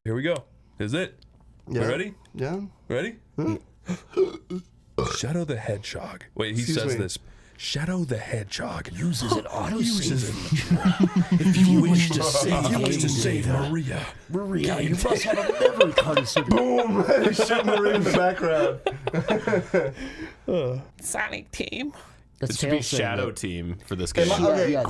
Here we go. Is it? Yeah. You ready? Yeah. Ready? Shadow the Hedgehog. Wait, he says this. Shadow the Hedgehog uses an autosave. If you wish to save Maria. Maria, you must have a memory card inside. Boom! He shot Maria in the background. Sonic Team. It should be Shadow Team for this game. Okay,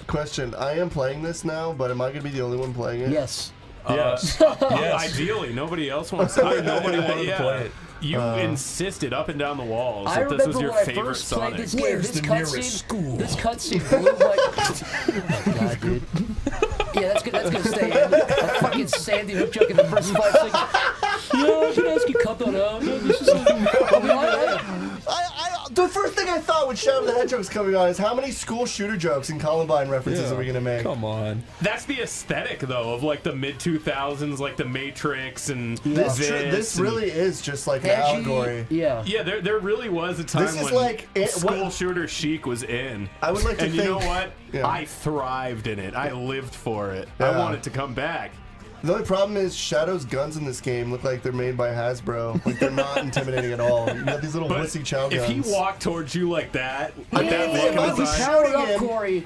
question. I am playing this now, but am I going to be the only one playing it? Yes. Yes. Ideally, nobody else wants to. Nobody wanted to play it. You insisted up and down the walls I that this was your remember when I favorite first Sonic. played this game, this cutscene blew my... Oh my god, dude. Yeah, that's gonna stay in. A fucking Sandy Hook joke in the first 5 seconds. Yeah, I should ask you cut that out. Yeah, this is the first thing I thought when Shadow the Hedgehog was coming on is how many school shooter jokes and Columbine references are we gonna make? Come on. That's the aesthetic, though, of like the mid-2000s, like the Matrix and this really is just like an allegory. Yeah. Yeah, there really was a time when like school shooter chic was in. I would like to and think, you know what? Yeah. I thrived in it. I lived for it. Yeah. I want it to come back. The only problem is Shadow's guns in this game look like they're made by Hasbro. Like they're not intimidating at all. You got these little wussy chow guns. If he walked towards you like that, with I that mean, look in his eye, Power up, Corey.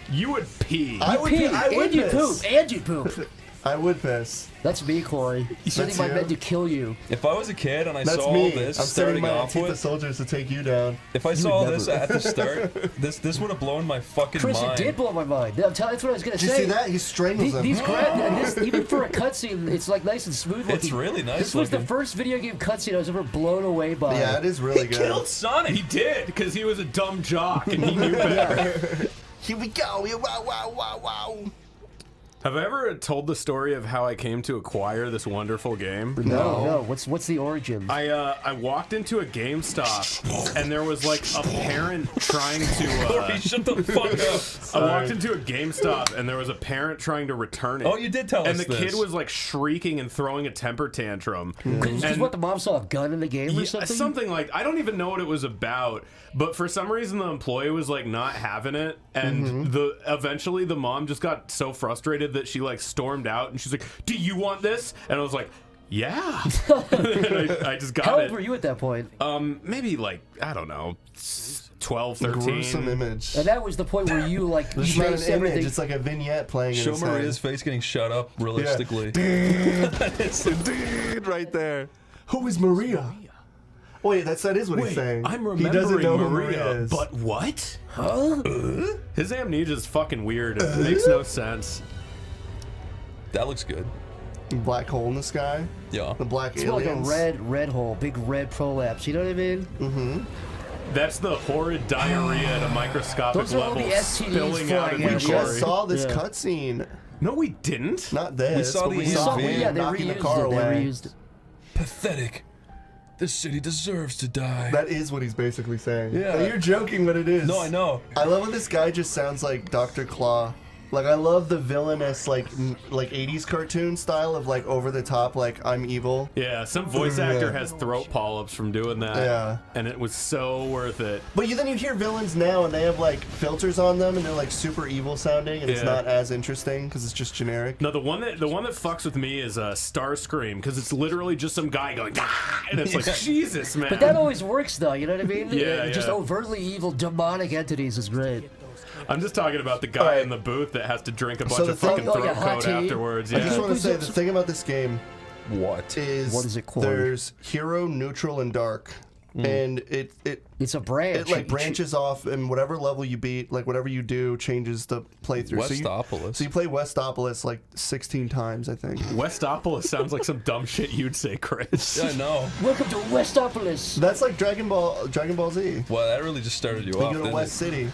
you would pee. I would pee. And you poop. And you poop. I would piss. That's me, Corey. Setting my men to kill you. If I was a kid and I That's saw me. all this I'm starting my off Antifa with, soldiers to take you down. if I saw this at the start, this would have blown my fucking Chris, mind. it did blow my mind. That's what I was gonna Did say. you see that? He strangles them. These even for a cutscene, it's like nice and smooth looking. It's really nice. This was the first video game cutscene I was ever blown away by. Yeah, it is really He good. killed Sonic. He did, because he was a dumb jock and he knew better. Here we go. Wow, wow, wow, wow. Have I ever told the story of how I came to acquire this wonderful game? No. What's the origin? I walked into a GameStop and there was like a parent trying to. Corey, shut the fuck up. I walked into a GameStop and there was a parent trying to return it. Oh, you did tell us And the this. kid was like shrieking and throwing a temper tantrum. Because what, the mom saw a gun in the game or something? Something like, I don't even know what it was about, but for some reason the employee was like not having it, and eventually the mom just got so frustrated that she like stormed out and she's like, "Do you want this?" And I was like, "Yeah." And I just got How it. old were you at that point? Maybe like, I don't know, 12, 13. Gruesome image. And that was the point where you like It's you not an based image. everything. It's like a vignette playing in Show his Maria's head. face getting shut up realistically. It's the dude right there. Who is Maria? Wait, that is what he's saying. I'm He doesn't remembering know who Maria, is. but what? Huh? His amnesia is fucking weird. It makes no sense. That looks good. Black hole in the sky. Yeah. The black It's more aliens. like a red hole, big red prolapse. You know what I mean? That's the horrid diarrhea at a microscopic Those are all level the STDs spilling out of flying the out. We just Corey. saw this Yeah. cutscene. No, we didn't. Not this. We saw but the we saw ESV. him Yeah, they knocking the reused car it. They away. reused it. Pathetic. This city deserves to die. That is what he's basically saying. Yeah. Like, you're joking, but it is. No, I know. I love when this guy just sounds like Dr. Claw. Like, I love the villainous, like 80s cartoon style of, like, over-the-top, like, I'm evil. Yeah, some voice actor has throat polyps from doing that. Yeah. And it was so worth it. But then you hear villains now, and they have, like, filters on them, and they're, like, super evil sounding, and it's Yeah. not as interesting, because it's just generic. No, the one that fucks with me is Starscream, because it's literally just some guy going, ah! And it's like, Jesus, man. But that always works, though. You know what I mean? Yeah, Just yeah. overtly evil, demonic entities is great. I'm just talking about the guy Alright. in the booth that has to drink a bunch the of thing- fucking oh, throat yeah, hot coat tea. afterwards. I just Yeah. want to say, the thing about this game What? is What is it called? there's hero, neutral, and dark. And it It's a branch. it like branches off, and whatever level you beat, like whatever you do changes the playthrough. Westopolis. So you play Westopolis like 16 times, I think. Westopolis sounds like some dumb shit you'd say, Chris. Yeah, I know. Welcome to Westopolis. That's like Dragon Ball Z. Well, that really just started you You off, go to didn't West it? City.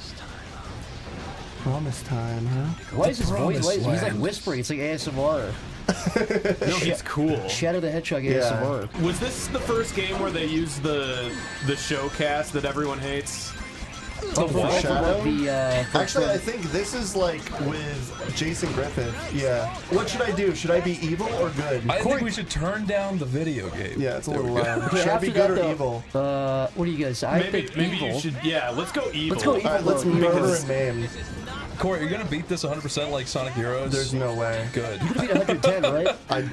Promise time, huh? Why is his voice? promised He's like land. whispering. It's like ASMR. No, he's cool. Shadow the Hedgehog Yeah. ASMR. Was this the first game where they used the showcast that everyone hates? Oh, for Shadow? the Actually, I think this is like with Jason Griffith. Yeah. What should I do? Should I be evil or good? I think we should turn down the video game. Yeah, it's a There little we go. loud. Should I be good or evil? What do you guys? I Maybe think evil. you should. Yeah, let's go evil. Let's go evil. Alright, let's mode. murder Because- and maim. Corey, you're gonna beat this 100% like Sonic Heroes? There's no way. Good. You could beat 110, right?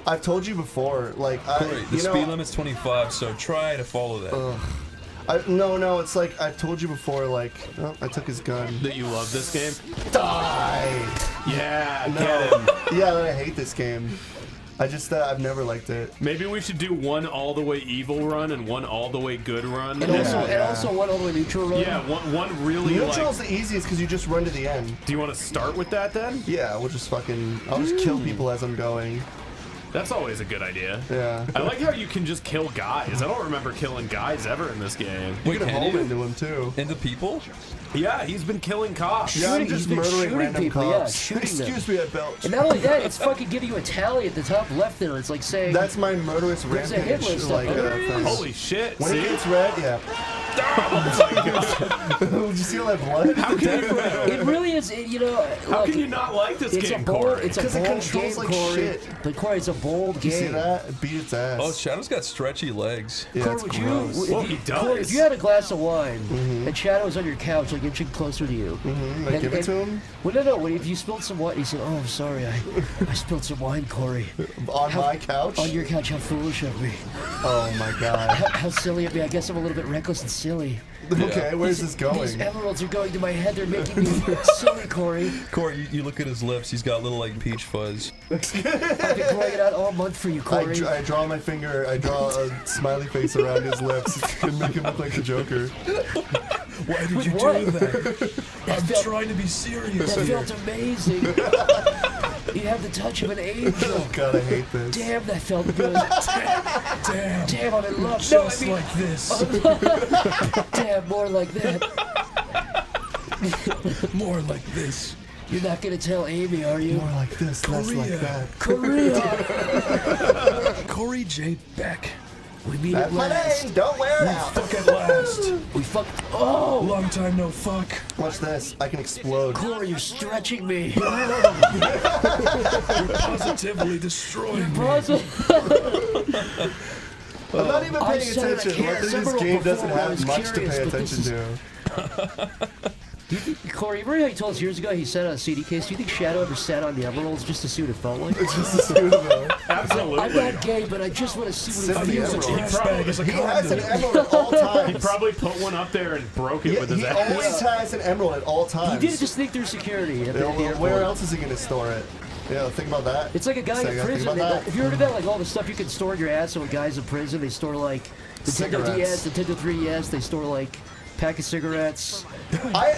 I've told you before, like, Corey, the speed limit's 25, so try to follow that. No, it's like, I've told you before, like, oh, I took his gun. That you love this game? Die! Yeah, No. get him. Yeah, I hate this game. I've never liked it. Maybe we should do one all the way evil run and one all the way good run. And also one all the way neutral run. Yeah, one really Neutral's like. the easiest because you just run to the end. Do you want to start with that then? Yeah, I'll just kill people as I'm going. That's always a good idea. Yeah. I like how you can just kill guys. I don't remember killing guys ever in this game. You can hold into him too. Into people? Yeah, he's been killing cops. Yeah, I'm just murdering random people, cops. shooting Excuse them. me, I belched. And not only that, it's fucking giving you a tally at the top left there. It's like saying That's my murderous There's a hit rampage. list Like, up there. thing. Holy shit. When See? it gets red, yeah. Did you see all that blood? How can you, it really is. how can you not like this it's game, a bold, Corey? it's a 'Cause it bold controls game, like Corey. shit. But Corey, it's a bold You see game. that? It beat its ass. Oh, Shadow's got stretchy legs. Yeah, Corey, it's would gross. you? Well, he does. Corey, if you had a glass of wine and Shadow's on your couch, like inching closer to you, Like, give it to him? Well, no. If you spilled some wine, he said, "Oh, I'm sorry, I spilled some wine, Corey, On my couch? on your couch. How foolish of me. Oh my god. How silly of me. I guess I'm a little bit reckless and silly. Okay, where's this These going? emeralds are going to my head. They're making me silly, Corey. Corey, you look at his lips. He's got little like peach fuzz. I've been growing it out all month for you, Corey. I draw my finger, I draw a smiley face around his lips and make him look like the Joker. Why did you what? do that? I'm trying to be serious That here. felt amazing. You have the touch of an angel. God, I hate this. Damn, that felt good. Damn, I'm in love. Just like this. Damn, more like that. More like this. You're not gonna tell Amy, are you? More like this, less like that. Korea. Corey J. Beck. We meet That's at my last. name, don't wear it out. Fuck at last. We fuck. Oh, Long time no fuck. Watch this, I can explode. Corey, you're stretching me. Positively destroying me. I'm not even I paying said it, I attention. can't. What this Several game doesn't before I have was much to curious, pay but this attention to. Corey, remember how you told us years ago he sat on a CD case? Do you think Shadow ever sat on the emeralds just to see what it felt like? It's just a pseudo. Absolutely. I'm not gay, but I just want to see what Sip it the feels like. emerald. Bag is a He has an condom. emerald at all He times. probably put one up there and broke it Yeah, with his he ass. always has an emerald at all times. He did it to sneak through security at the Yeah, well, airport. where else is he going to store it? Yeah, think about that. It's like a guy So in you gotta think prison. about that. Have you heard of that? Like all the stuff you can store in your ass. So when guys in prison, they store like Nintendo Cigarettes. DS, Nintendo 3DS. They store like pack of cigarettes.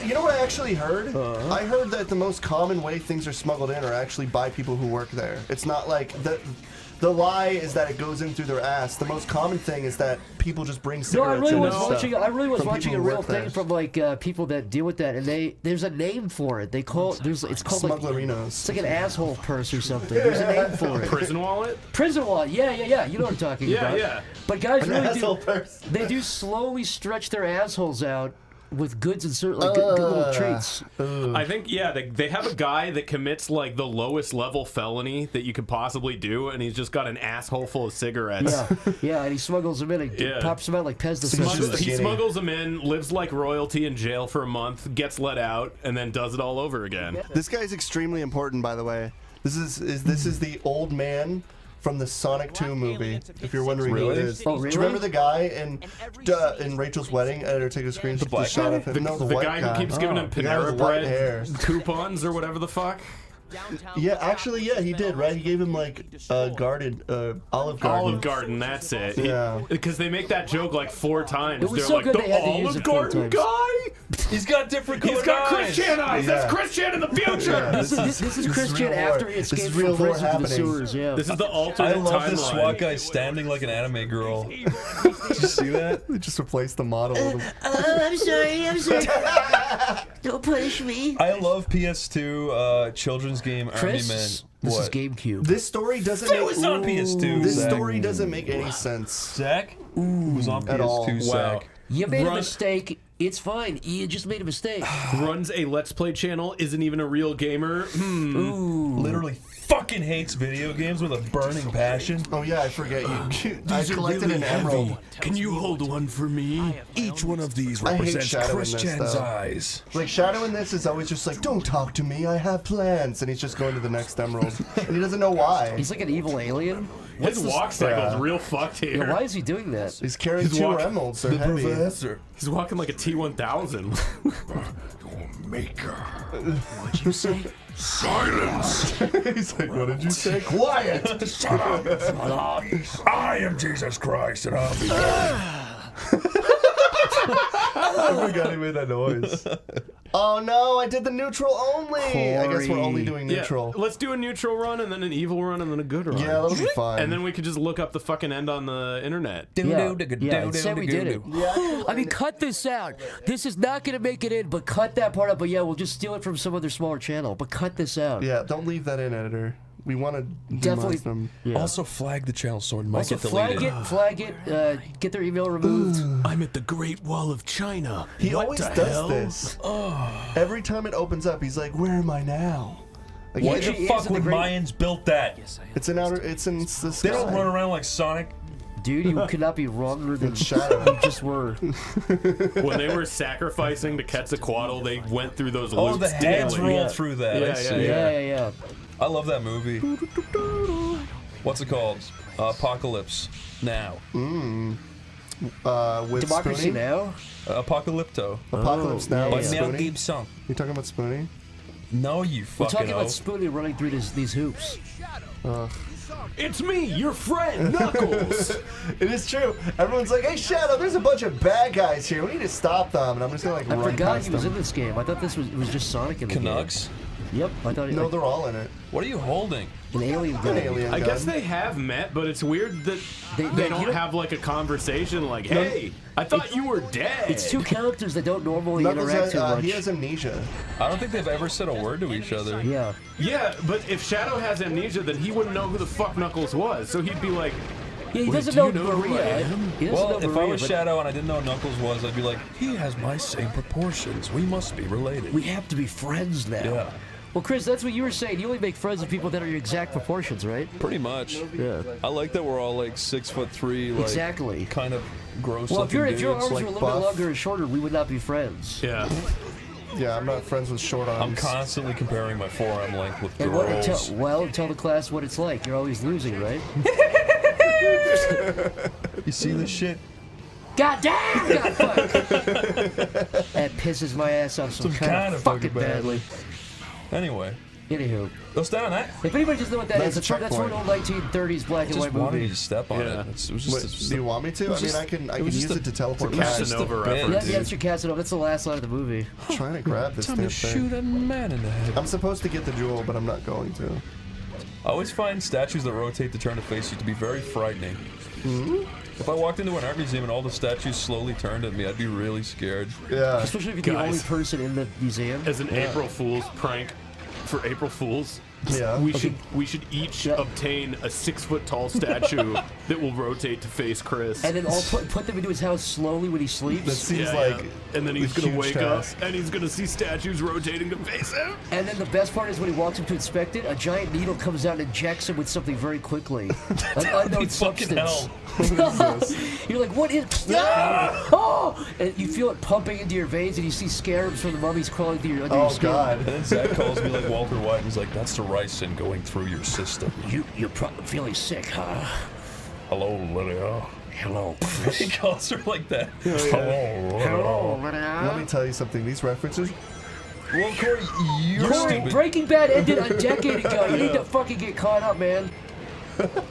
You know what I actually heard? I heard that the most common way things are smuggled in are actually by people who work there. It's not like the lie is that it goes in through their ass. The most common thing is that people just bring No, cigarettes I really in was and watching. stuff I really was from watching people a who real work there. thing from like people that deal with that, and there's a name for it. They call it. It's called like Smugglerinos. it's like an asshole purse or something. There's a name for it. Prison wallet? Prison wallet. Yeah. You know what I'm talking Yeah, about. yeah. But guys An really asshole do. purse. They do slowly stretch their assholes out with goods and certain like good little treats. I think, yeah, they have a guy that commits like the lowest level felony that you could possibly do, and he's just got an asshole full of cigarettes. Yeah, and he smuggles them in and Yeah. pops them out like Pez just dispensers. a He guinea. smuggles them in, lives like royalty in jail for a month, gets let out, and then does it all over again. This guy's extremely important, by the way. This is the old man from the Sonic 2 movie. If you're wondering who it Really? is. Oh, Do really? you remember the guy in Rachel's wedding? Editor, take a screenshot. black shot guy? of him. No, the white guy guy. who keeps giving him The guy with Panera the white hair. Bread coupons or whatever the fuck. Yeah, actually, yeah, he did, right? He gave him like a Olive Garden. Olive Garden, that's it. Yeah. Because they make that joke like 4 times. It was They're so like, good the they had to use Olive it 4 Garden times. guy? He's got different He's colored got eyes. Christian eyes. Yeah. That's Christian in the future. Yeah, This is Christian real after lore. he This escaped is real from lore prison to the happening. sewers. Yeah. This is the I alternate love this SWAT timeline. guy standing like an anime girl. Did you see that? They just replaced the model with him. I'm sorry. Don't punish me. I love PS2 children's game Army Men. Chris, this is GameCube. This story doesn't It make was on PS2. This Zach. story doesn't make any sense. Zach? It was on At all. PS2, Wow. Zach. You made a Run- mistake. It's fine. You just made a mistake. Runs a Let's Play channel, isn't even a real gamer. Literally fucking fucking hates video games with a burning passion. Oh yeah, I forget you. I collected an emerald. Can you hold one for me? Each one of these I hate represents Shadow in Chris this, Chan's though. eyes. Like Shadow in this is always just like, don't talk to me, I have plans, and he's just going to the next emerald, and he doesn't know why. He's like an evil alien. His walk cycle's Yeah. real fucked here. Yeah, why is he doing that? He's carrying He's 2 walking- emeralds. They're heavy. He's walking like a T-1000. Maker. What'd you say? Silence. He's like, what did you say? Quiet. Shut up. I am Jesus Christ, and I'll be I forgot he made that noise. Oh no, I did the neutral only. I guess we're only doing neutral. Yeah, let's do a neutral run and then an evil run and then a good run. Yeah, that'll be fine. And then we could just look up the fucking end on the internet. Yeah, say we did it. Yeah. I mean, cut this out. This is not going to make it in, but cut that part out. But yeah, we'll just steal it from some other smaller channel. But cut this out. Yeah, don't leave that in, editor. We want to Definitely. them. Yeah. Also flag the channel so it might Also, get flag deleted. it, get their email removed. I'm at the Great Wall of China. He What always the does hell? this. Every time it opens up, he's like, "Where am I now?" Like, Why He the actually fuck is in would the great- Mayans built that? It's in outer. It's in the sky. They don't run around like Sonic. Dude, you could not be wronger than Shadow. you just were. When they were sacrificing to Quetzalcoatl, they went through those Oh, loops the heads daily. roll through that. I Yeah, see. Yeah. I love that movie. What's it called? Apocalypse Now. With Democracy Spoonie. Now? Apocalypto. Apocalypse Now. yeah, By with yeah. Mel Spoonie. Gibson. You talking about Spoonie? No, you We're fucking talking about know. Spoonie running through these hoops. It's me, your friend, Knuckles. It is true. Everyone's like, "Hey, Shadow, there's a bunch of bad guys here. We need to stop them." And I'm just gonna like I run forgot past he was them. in this game. I thought it was just Sonic in the Canucks. game. Yep, I thought No, they're all in it. What are you holding? an alien An gun. alien I gun. guess they have met, but it's weird that They- they you don't know- have like a conversation like, "Hey, I thought you were dead." It's two characters that don't normally Knuckles interact too much. he has amnesia. I don't think they've ever said a word to each other. Yeah. Yeah, but if Shadow has amnesia, then he wouldn't know who the fuck Knuckles was. So he'd be like, Yeah, he Wait, doesn't do know you know who I Maria. am? He doesn't Well, know if Maria, I was but Shadow and I didn't know who Knuckles was, I'd be like, he has my same proportions. We must be related. we have to be friends now. Yeah. Well, Chris, that's what you were saying. You only make friends with people that are your exact proportions, right? Pretty much. Yeah. I like that we're all like 6'3", like Exactly. kind of gross Well, if your looking arms dudes. were a little bit buff. longer or shorter, we would not be friends. yeah. Yeah, I'm not friends with short I'm arms. constantly comparing my forearm length with And girls. tell the class what it's like. You're always losing, right? You see this shit? God damn! God fuck! That pisses my ass off some kind of fucking badly. Anyway, Anywho, go stand on that. if anybody doesn't know what that That's is, a that's for an old 1930s black and Just white wanted movie. you to step on Yeah. it. It was Wait, just do you want me to? I mean, just- I can it use was just it to teleport it's just back. a Casanova bit. reference. Yeah, that's your Casanova. That's the last line of the movie. I'm trying to grab this Time damn to thing. shoot a man in the head. I'm supposed to get the jewel, but I'm not going to. I always find statues that rotate to turn to face you to be very frightening. If I walked into an art museum and all the statues slowly turned at me, I'd be really scared. Yeah. Especially if you're the Guys. only person in the museum. As an April Fool's prank for April Fools, Yeah. we should each Yeah. obtain a 6-foot-tall statue that will rotate to face Chris. And then all put them into his house slowly when he That sleeps. seems Yeah, like. yeah. And then he's a gonna huge wake task. up and he's gonna see statues rotating to face him. And then the best part is when he walks up to inspect it, a giant needle comes out and injects him with something very quickly. An unknown fucking substance. hell. You're like, what is? Oh! And you feel it pumping into your veins, and you see scarabs from the mummies crawling through under your Oh skin. God. And then Zach calls me like Walter White and he's like, that's the ricin going through your system. You're probably feeling sick, huh? Hello, Lydia. Hello. He calls her like that. Hello, Let me tell you something. These references. Well, Corey, you're Corey, stupid. Breaking Bad ended a decade ago. You need to fucking get caught up, man.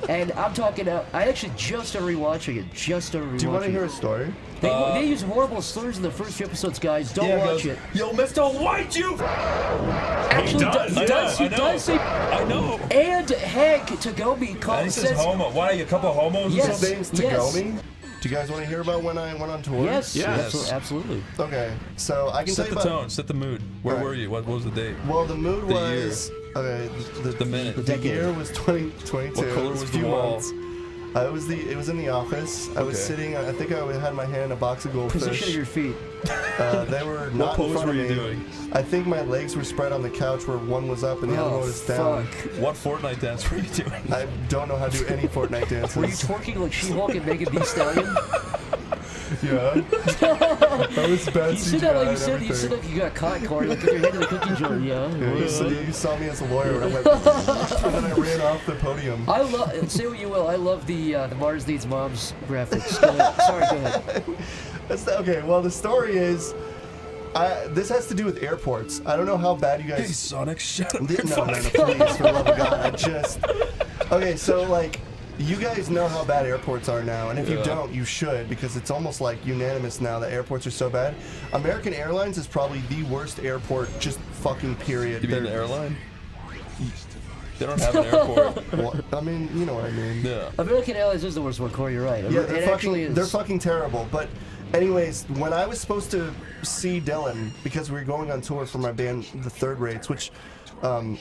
And I'm talking. I actually just started rewatching it. Do you want to hear a story? They use horrible slurs in the first few episodes, guys. Don't watch it. Yo, Mr. White, you! Actually, he does. He does say. I know. And Hank Tagomi And calls he says homo. Why are you a couple of homos? Yes. Or His something? name's yes. Tagomi. Do you guys want to hear about when I went on tour? Yes. Yes. Absolutely. Okay. So I can Set tell the you about. tone, set the mood. Where Alright. were you? What was the date? Well, the mood The was. Okay. The minute. The year was 2022. What color It was a the few wall? months. It was in the office. I was Okay. sitting. I think I had my hand in a box of goldfish. Position of your feet. They were not pose in front were of you me. doing? I think my legs were spread on the couch where one was up and the other one was down. What Fortnite dance were you doing? I don't know how to do any Fortnite dances. Were you twerking like She-Hulk and Megan Thee Stallion? Yeah. That was bad You said that like you said like you got caught, Corey. Like put your head in the cookie jar. Yeah. You saw me as a lawyer, and I went, and then I ran off the podium. I love. Say what you will. I love the Mars Needs Moms graphics. Go ahead. Sorry, go ahead. Okay, well, the story is, this has to do with airports. I don't know how bad you guys... Hey, Sonic, shut up. No, please, for the love of God. Okay, so, like, you guys know how bad airports are now, and if you don't, you should, because it's almost, like, unanimous now that airports are so bad. American Airlines is probably the worst airport, just fucking period. You mean the airline? They don't have an airport. Well, I mean, you know what I mean. Yeah. American Airlines is the worst one, Corey. You're right. Yeah, It they're fucking terrible, but... Anyways, when I was supposed to see Dylan, because we were going on tour for my band, The Third Rates, which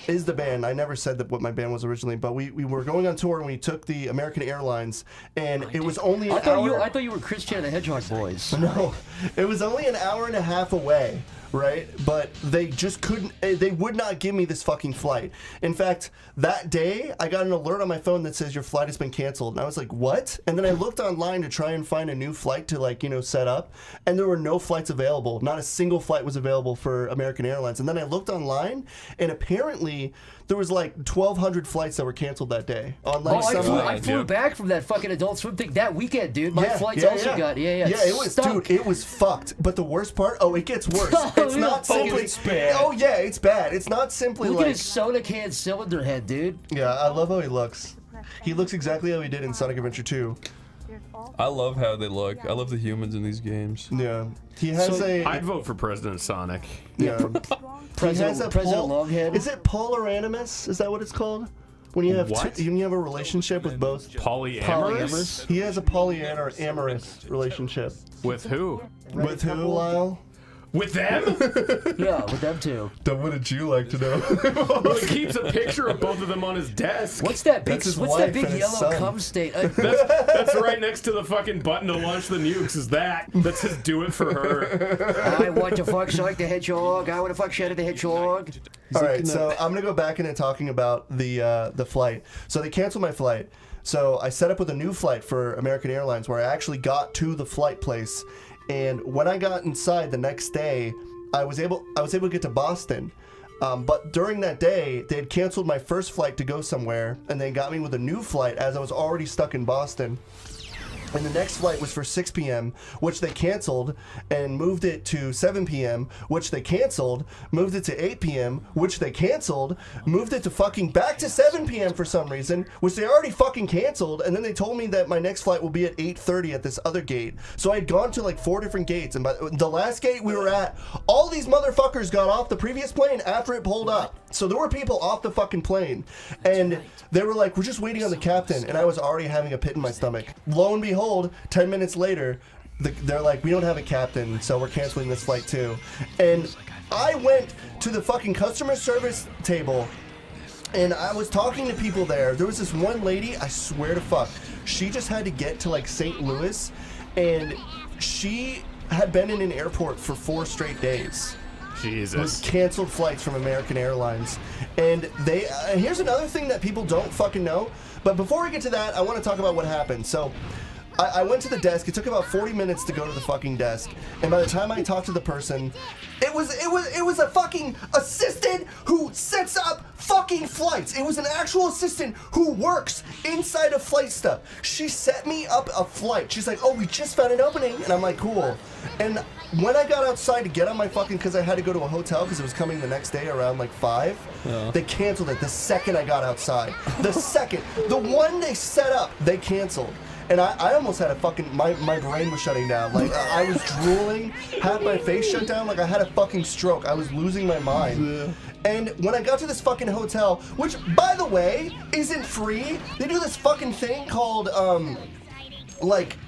is the band. I never said what my band was originally, but we were going on tour and we took the American Airlines, and it was only an hour... I thought you were Christian and the Hedgehog boys. No, it was only an hour and a half away, right? But they just couldn't... They would not give me this fucking flight. In fact, that day, I got an alert on my phone that says your flight has been canceled. And I was like, what? And then I looked online to try and find a new flight to, like, you know, set up. And there were no flights available. Not a single flight was available for American Airlines. And then I looked online, and apparently there was like 1,200 flights that were canceled that day. On like I flew back from that fucking Adult Swim thing that weekend, dude. My flights also got it was stunk. Dude, it was fucked. But the worst part, it gets worse. It's not simply it's bad. Oh yeah, it's bad. It's not simply Look like at his soda can cylinder head, dude. Yeah, I love how he looks. He looks exactly how he did in Sonic Adventure 2. I love how they look. I love the humans in these games. Yeah. He has I'd vote for President Sonic. Yeah. President Longhead. Is it polar animus? Is that what it's called? When you have What? when you have a relationship with both. Polyamorous? He has a polyamorous relationship. With who? With who, Lyle? With them? Yeah, with them too. Then what did you like to know? Well, he keeps a picture of both of them on his desk. What's that big? That's his What's wife that big and his yellow son. cum state? That's right next to the fucking button to launch the nukes. That's his do it for her. I want to fuck Sonic the Hedgehog. I want to fuck Shadow the Hedgehog. All right, so I'm gonna go back into talking about the flight. So they canceled my flight. So I set up with a new flight for American Airlines where I actually got to the flight place, and when I got inside the next day, I was able to get to Boston. But during that day, they had canceled my first flight to go somewhere, and they got me with a new flight as I was already stuck in Boston. And the next flight was for 6 p.m., which they canceled, and moved it to 7 p.m., which they canceled, moved it to 8 p.m., which they canceled, moved it to fucking back to 7 p.m. for some reason, which they already fucking canceled, and then they told me that my next flight will be at 8:30 at this other gate. So I had gone to like 4 different gates, and by the last gate we were at, all these motherfuckers got off the previous plane after it pulled up. So there were people off the fucking plane, and they were like, we're just waiting on the captain, and I was already having a pit in my stomach. Lo and behold, 10 minutes later, they're like, we don't have a captain, so we're canceling this flight too. And I went to the fucking customer service table, and I was talking to people there. There was this one lady, I swear to fuck, she just had to get to like St. Louis, and she had been in an airport for 4 straight days. Jesus. With canceled flights from American Airlines. And they here's another thing that people don't fucking know. But before we get to that, I want to talk about what happened. So I went to the desk. It took about 40 minutes to go to the fucking desk. And by the time I talked to the person, it was a fucking assistant who sets up fucking flights. It was an actual assistant who works inside of flight stuff. She set me up a flight. She's like, oh, we just found an opening. And I'm like, cool. And when I got outside to get on my fucking, because I had to go to a hotel because it was coming the next day around like 5, they canceled it the second I got outside. The second. The one they set up, they canceled. And I almost had a fucking, my brain was shutting down. Like, I was drooling, half my face shut down, like I had a fucking stroke. I was losing my mind. Yeah. And when I got to this fucking hotel, which, by the way, isn't free, they do this fucking thing called, like,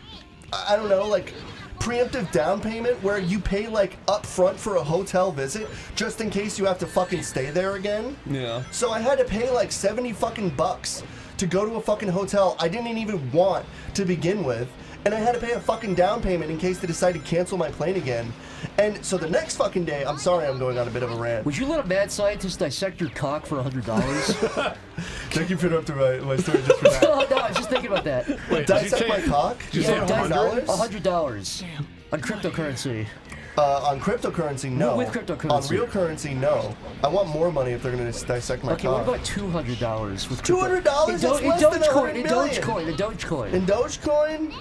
I don't know, like, preemptive down payment where you pay, like, up front for a hotel visit just in case you have to fucking stay there again. Yeah. So I had to pay, like, 70 fucking bucks to go to a fucking hotel I didn't even want to begin with. and I had to pay a fucking down payment in case they decide to cancel my plane again. And so the next fucking day, I'm sorry I'm going on a bit of a rant. Would you let a mad scientist dissect your cock for $100? Thank you for interrupting my story just for that. No, I was just thinking about that. Wait, Dissect my cock? Did you say $100? $100 on cryptocurrency. On cryptocurrency, no. With cryptocurrency. On real currency, no. I want more money if they're going to dissect my Okay, cock. what about $200 with $200? That's less than Dogecoin, $100 million. in Dogecoin. In Dogecoin?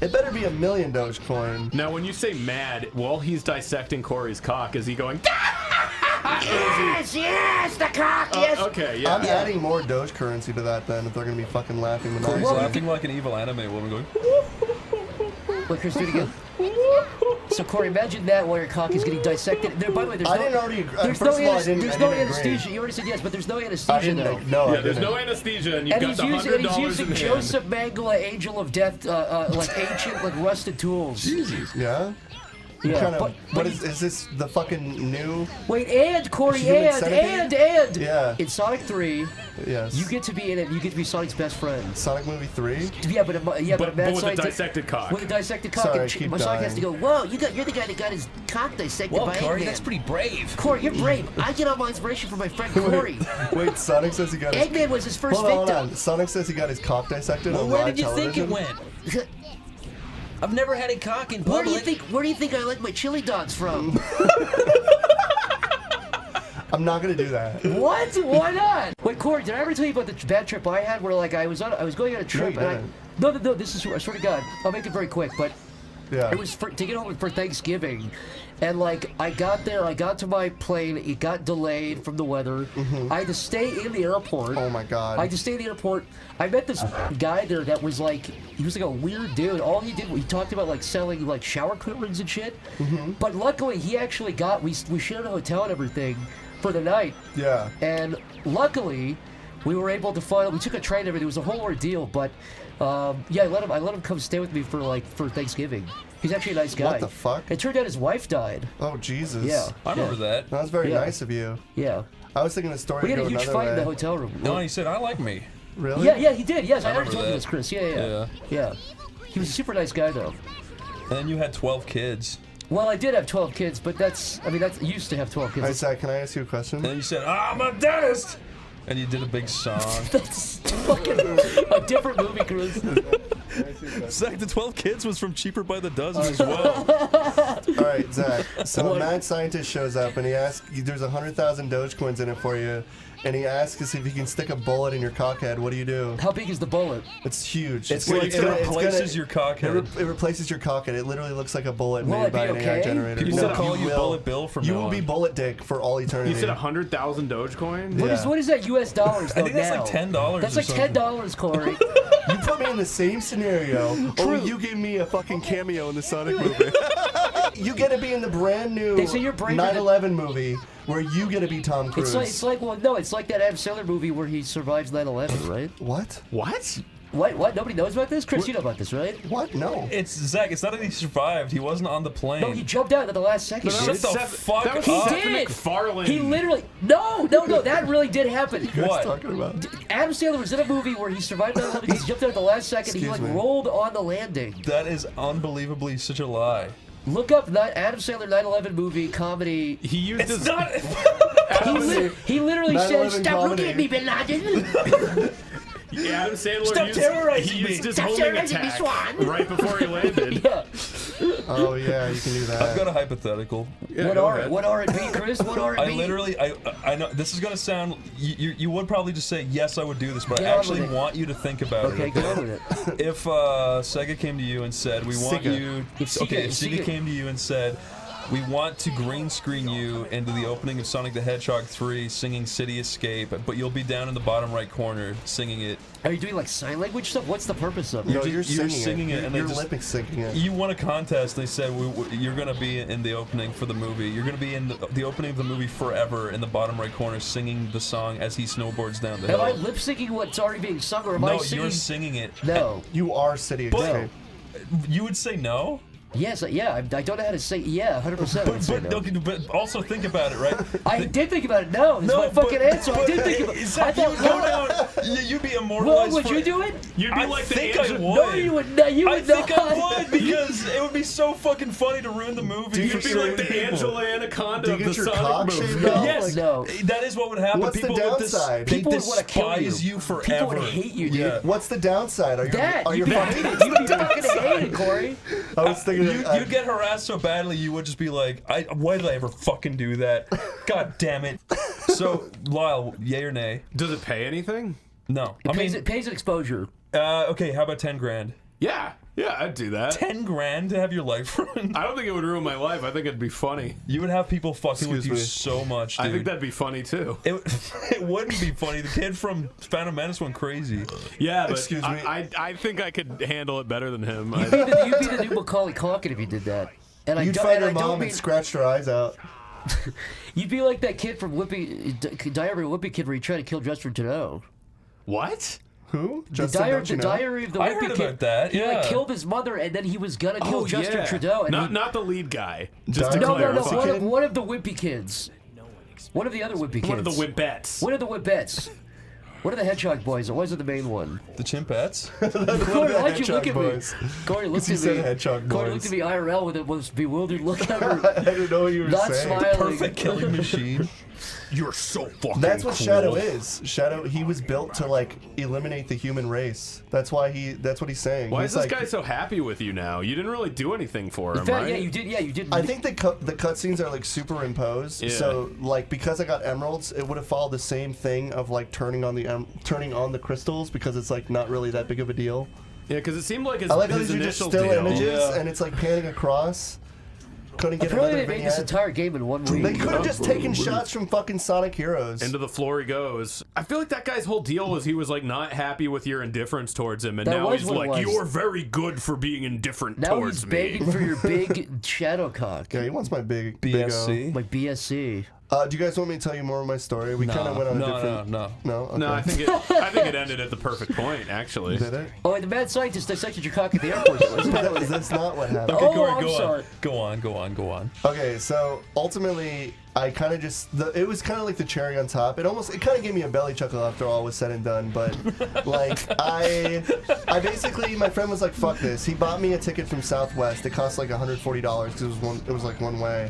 It better be $1 million Dogecoin. Now, when you say mad, while he's dissecting Corey's cock, is he going? Yes, the cock, yes. Okay, yeah. I'm adding more Doge currency to that then if they're going to be fucking laughing. He's maniacally. laughing like an evil anime woman going. Wait, Chris, do it again. So Corey, imagine that while your cock is getting dissected. There, by the way, there's I no. didn't already agree. There's First no, of all, I didn't there's I no didn't anesthesia. agree. You already said yes, but there's no I anesthesia didn't though. No, I Yeah, there's didn't. no anesthesia, and you've And got he's the using, $100 using in hand. Joseph Mengele, Angel of Death, like ancient, like rusted tools. Yeah? Yeah, Kind of, but what is this the fucking new? wait, and Corey, Human and centipede? Yeah. in Sonic 3, Yes. you get to be in it. You get to be Sonic's best friend. Sonic Movie 3? Yeah, but a But mad with a scientist- dissected cock. With a dissected cock, Sorry, I and keep Sonic has to go. dying. Whoa, you're the guy that got his cock dissected Well, by Corey, Eggman. that's pretty brave. Corey, you're brave. I get all my inspiration from my friend Corey. Wait, Sonic says he got his... Eggman was his first Hold victim. on. Sonic says he got his cock dissected Well, on where live did you think it television? went? I've never had a cock in Where public. do you think I like my chili dogs from? I'm not gonna do that. What? Why not? Wait, Corey, did I ever tell you about the bad trip I had where like I was going on a trip you and didn't. no, this is I swear to God, I'll make it very quick, but Yeah. it was to get home for Thanksgiving, and like I got there, I got to my plane, it got delayed from the weather. I had to stay in the airport. Oh my God. I had to stay in the airport. I met this guy there that was like, he was like a weird dude. All he did, he talked about like selling like shower curtains and shit. But luckily, he actually we shared a hotel and everything for the night. Yeah. And luckily, we were able to we took a train and everything. It was a whole ordeal, but yeah, I let him come stay with me for Thanksgiving. He's actually a nice guy. What the fuck? It turned out his wife died. Oh Jesus. Yeah. I remember that. That was very Yeah. nice of you. Yeah. I was thinking the story We had would a go huge another fight in the way. hotel room. No, he said, I like me. Really? Yeah, he did. Yes, I remember never told you that. this, Chris. Yeah. He was a super nice guy, though. And then you had 12 kids. Well, I did have 12 kids, but that's used to have 12 kids. Alright, Zach, can I ask you a question? And then you said, I'm a dentist! And you did a big song. That's fucking a different movie, Chris. Zach, the 12 kids was from Cheaper by the Dozen as well. Alright, Zach. So a mad scientist shows up and he asks, there's 100,000 Dogecoins in it for you. And he asks us if you can stick a bullet in your cockhead. What do you do? How big is the bullet? It's huge. It replaces your It cockhead. replaces your cockhead. It literally looks like a bullet Will made it be by an AI okay? generator. People No, will call you will. Bullet Bill from You now will be on. Bullet Dick for all eternity. You said 100,000 Dogecoin? Yeah. What is that U.S. dollars, though, I think that's now? like $10 That's or like something. $10, Corey. You put me in the same scenario. Oh, you gave me a fucking cameo in the Sonic movie. You get to be in the brand new They say you're braver than- 9/11 movie where you get to be Tom Cruise. it's like that Adam Sandler movie where he survives 9/11, right? What? What? What? Nobody knows about this? Chris, you know about this, right? What? No. It's Zach. It's not that he survived. He wasn't on the plane. No, he jumped out at the last second. No, dude. Shut the Seth- fuck that was up. Seth He did. MacFarlane. He literally no, that really did happen. What are you What? guys talking about? Adam Sandler was in a movie where he survived 9/11. He jumped out at the last second. Excuse he me. rolled on the landing. That is unbelievably such a lie. Look up Adam Sandler 9/11 movie comedy. He used his. not. He literally says, 9/11 "Stop comedy. looking at me, Bin Laden." Adam Sandler Stop terrorizing he me. used his Stop homing terrorizing me, attack Swan. right before he landed. Yeah. Oh yeah, you can do that. I've got a hypothetical. Yeah, What go are it? ahead. What are it, B, Chris? What are it, I B? literally, I know this is gonna sound. You would probably just say yes, I would do this, but Get I on actually with it. want you to think about Okay, it. get on with it. If Sega came to you and said, "We want Sega. you," If Sega- okay, if if Sega Sega- came to you and said, "We want to green screen you into the opening of Sonic the Hedgehog 3, singing City Escape, but you'll be down in the bottom right corner singing it." Are you doing like sign language stuff? What's the purpose of it? No, You're you're singing it, and they you're just- lip syncing it. You won a contest. They said you're going to be in the opening for the movie. You're going to be in the opening of the movie forever in the bottom right corner, singing the song as he snowboards down the Am hill. I lip syncing what's already being sung, or am I No, singing? you're singing it. No. You are City But- Escape. You would say no. Yes, yeah. I don't know how to say. Yeah, 100%. I would say no. Okay, but also think about it, right? I did think about it. No, this is my fucking answer. I did think about it. I Zach, you would go thought, down. You'd be Well, immortalized. would you do it? You'd be I like think the I angel. would. No, you would not. You I would think not. I would because it would be so fucking funny to ruin the movie. You'd for be so like many the people. Angela Anaconda Do you of the get your Sonic cock movie. shaved off? Yes, No. that is what would happen. What's the People would downside? They People would wanna kill despise you forever. People would hate you, dude. Yeah. What's the downside? Are you That are you'd you be fucking? hated. You'd be fucking hated, Corey. I was thinking You'd get harassed so badly, you would just be like, why did I ever fucking do that? God damn it. So, Lyle, yay or nay? Does it pay anything? No. It pays exposure. Okay, how about 10 grand? Yeah, I'd do that. 10 grand to have your life ruined? I don't think it would ruin my life. I think it'd be funny. You would have people fucking with you Excuse me. so much, dude. I think that'd be funny too. It wouldn't be funny. The kid from Phantom Menace went crazy. Yeah, but Excuse me. I think I could handle it better than him. You'd be the new Macaulay Culkin if you did that. And You'd don't- find and your I don't mom mean- and scratched her eyes out. You'd be like that kid from Diary of a Wimpy Kid where he tried to kill Justin Trudeau. what? Who? The Justin, don't you know? Diary of the I Wimpy heard Kid. about that, He like yeah. killed his mother and then he was gonna kill Justin Trudeau. And Not the lead guy. Just to No, no, clarify. one of the Wimpy kids. One of the other Wimpy kids. One of the Wimpettes. One of the Wimpettes. One of the Hedgehog boys. It wasn't the main one. The Chimpettes? Corey, why'd you look Hedgehog at boys. me? Corey looked You at said me. Hedgehog Corey boys. looked at me IRL with a most bewildered look at her. I didn't know what you were Not saying. smiling. Perfect killing machine. You're so fucking That's what cool. Shadow is. Shadow, he was built to like eliminate the human race. That's why that's what he's saying. Why He's is this like, guy so happy with you now? You didn't really do anything for him, In fact, right? yeah, you did. Yeah, you did. I think the cutscenes are like superimposed. Yeah. So like because I got emeralds, it would have followed the same thing of like turning on the crystals because it's like not really that big of a deal. Yeah, because it seemed like his, I like how his these are just initial still deal. images Yeah. and it's like panning across. Couldn't get Apparently another they made this vignette. entire game in 1 week. They could have just taken shots from fucking Sonic Heroes. Into the floor he goes. I feel like that guy's whole deal was he was like not happy with your indifference towards him, and That now was he's what it like, was. "You're very good for being indifferent Now towards he's me." begging for your big shadow cock. Yeah, he wants my big BSC? Like BSC. Do you guys want me to tell you more of my story? We kind of went on a different. No. No. Okay. No, I think it ended at the perfect point. Actually, Did it? Oh, and the mad scientist dissected your cock at the airport. Isn't that what That's not what happened. Okay, Oh, Corey, I'm go sorry. on. Go on. Okay, so ultimately, I kind of just it was kind of like the cherry on top. It kind of gave me a belly chuckle after all was said and done. But like I basically my friend was like, "Fuck this." He bought me a ticket from Southwest. It cost like $140 because it was like one way.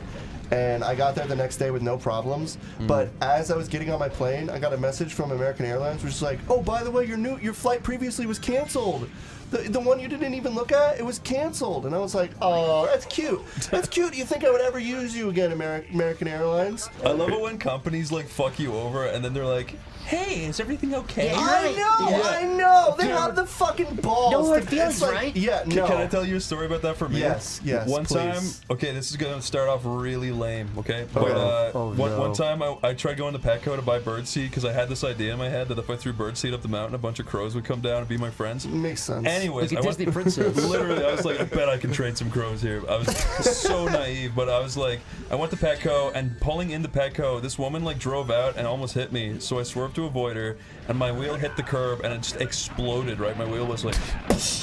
And I got there the next day with no problems. But as I was getting on my plane, I got a message from American Airlines, which was like, "Oh, by the way, your flight previously was canceled. The one you didn't even look at, it was canceled." And I was like, "Oh, that's cute. That's cute. You think I would ever use you again, American Airlines?" I love it when companies like fuck you over and then they're like, "Hey, is everything okay?" I know. They have the fucking balls. No hard It's feelings, like- right? Yeah, no. Can I tell you a story about that for me? Yes, One please. time, okay, this is gonna start off really lame, okay? But Oh, one no. time I tried going to Petco to buy birdseed because I had this idea in my head that if I threw birdseed up the mountain, a bunch of crows would come down and be my friends. Makes sense. Anyways, Like a I went, Disney princess. literally, I was like, I bet I can train some crows here. I was so naive, but I was like, I went to Petco, and pulling into Petco, this woman like drove out and almost hit me, so I swerved to avoid her, and my wheel hit the curb, and it just exploded, right? My wheel was like,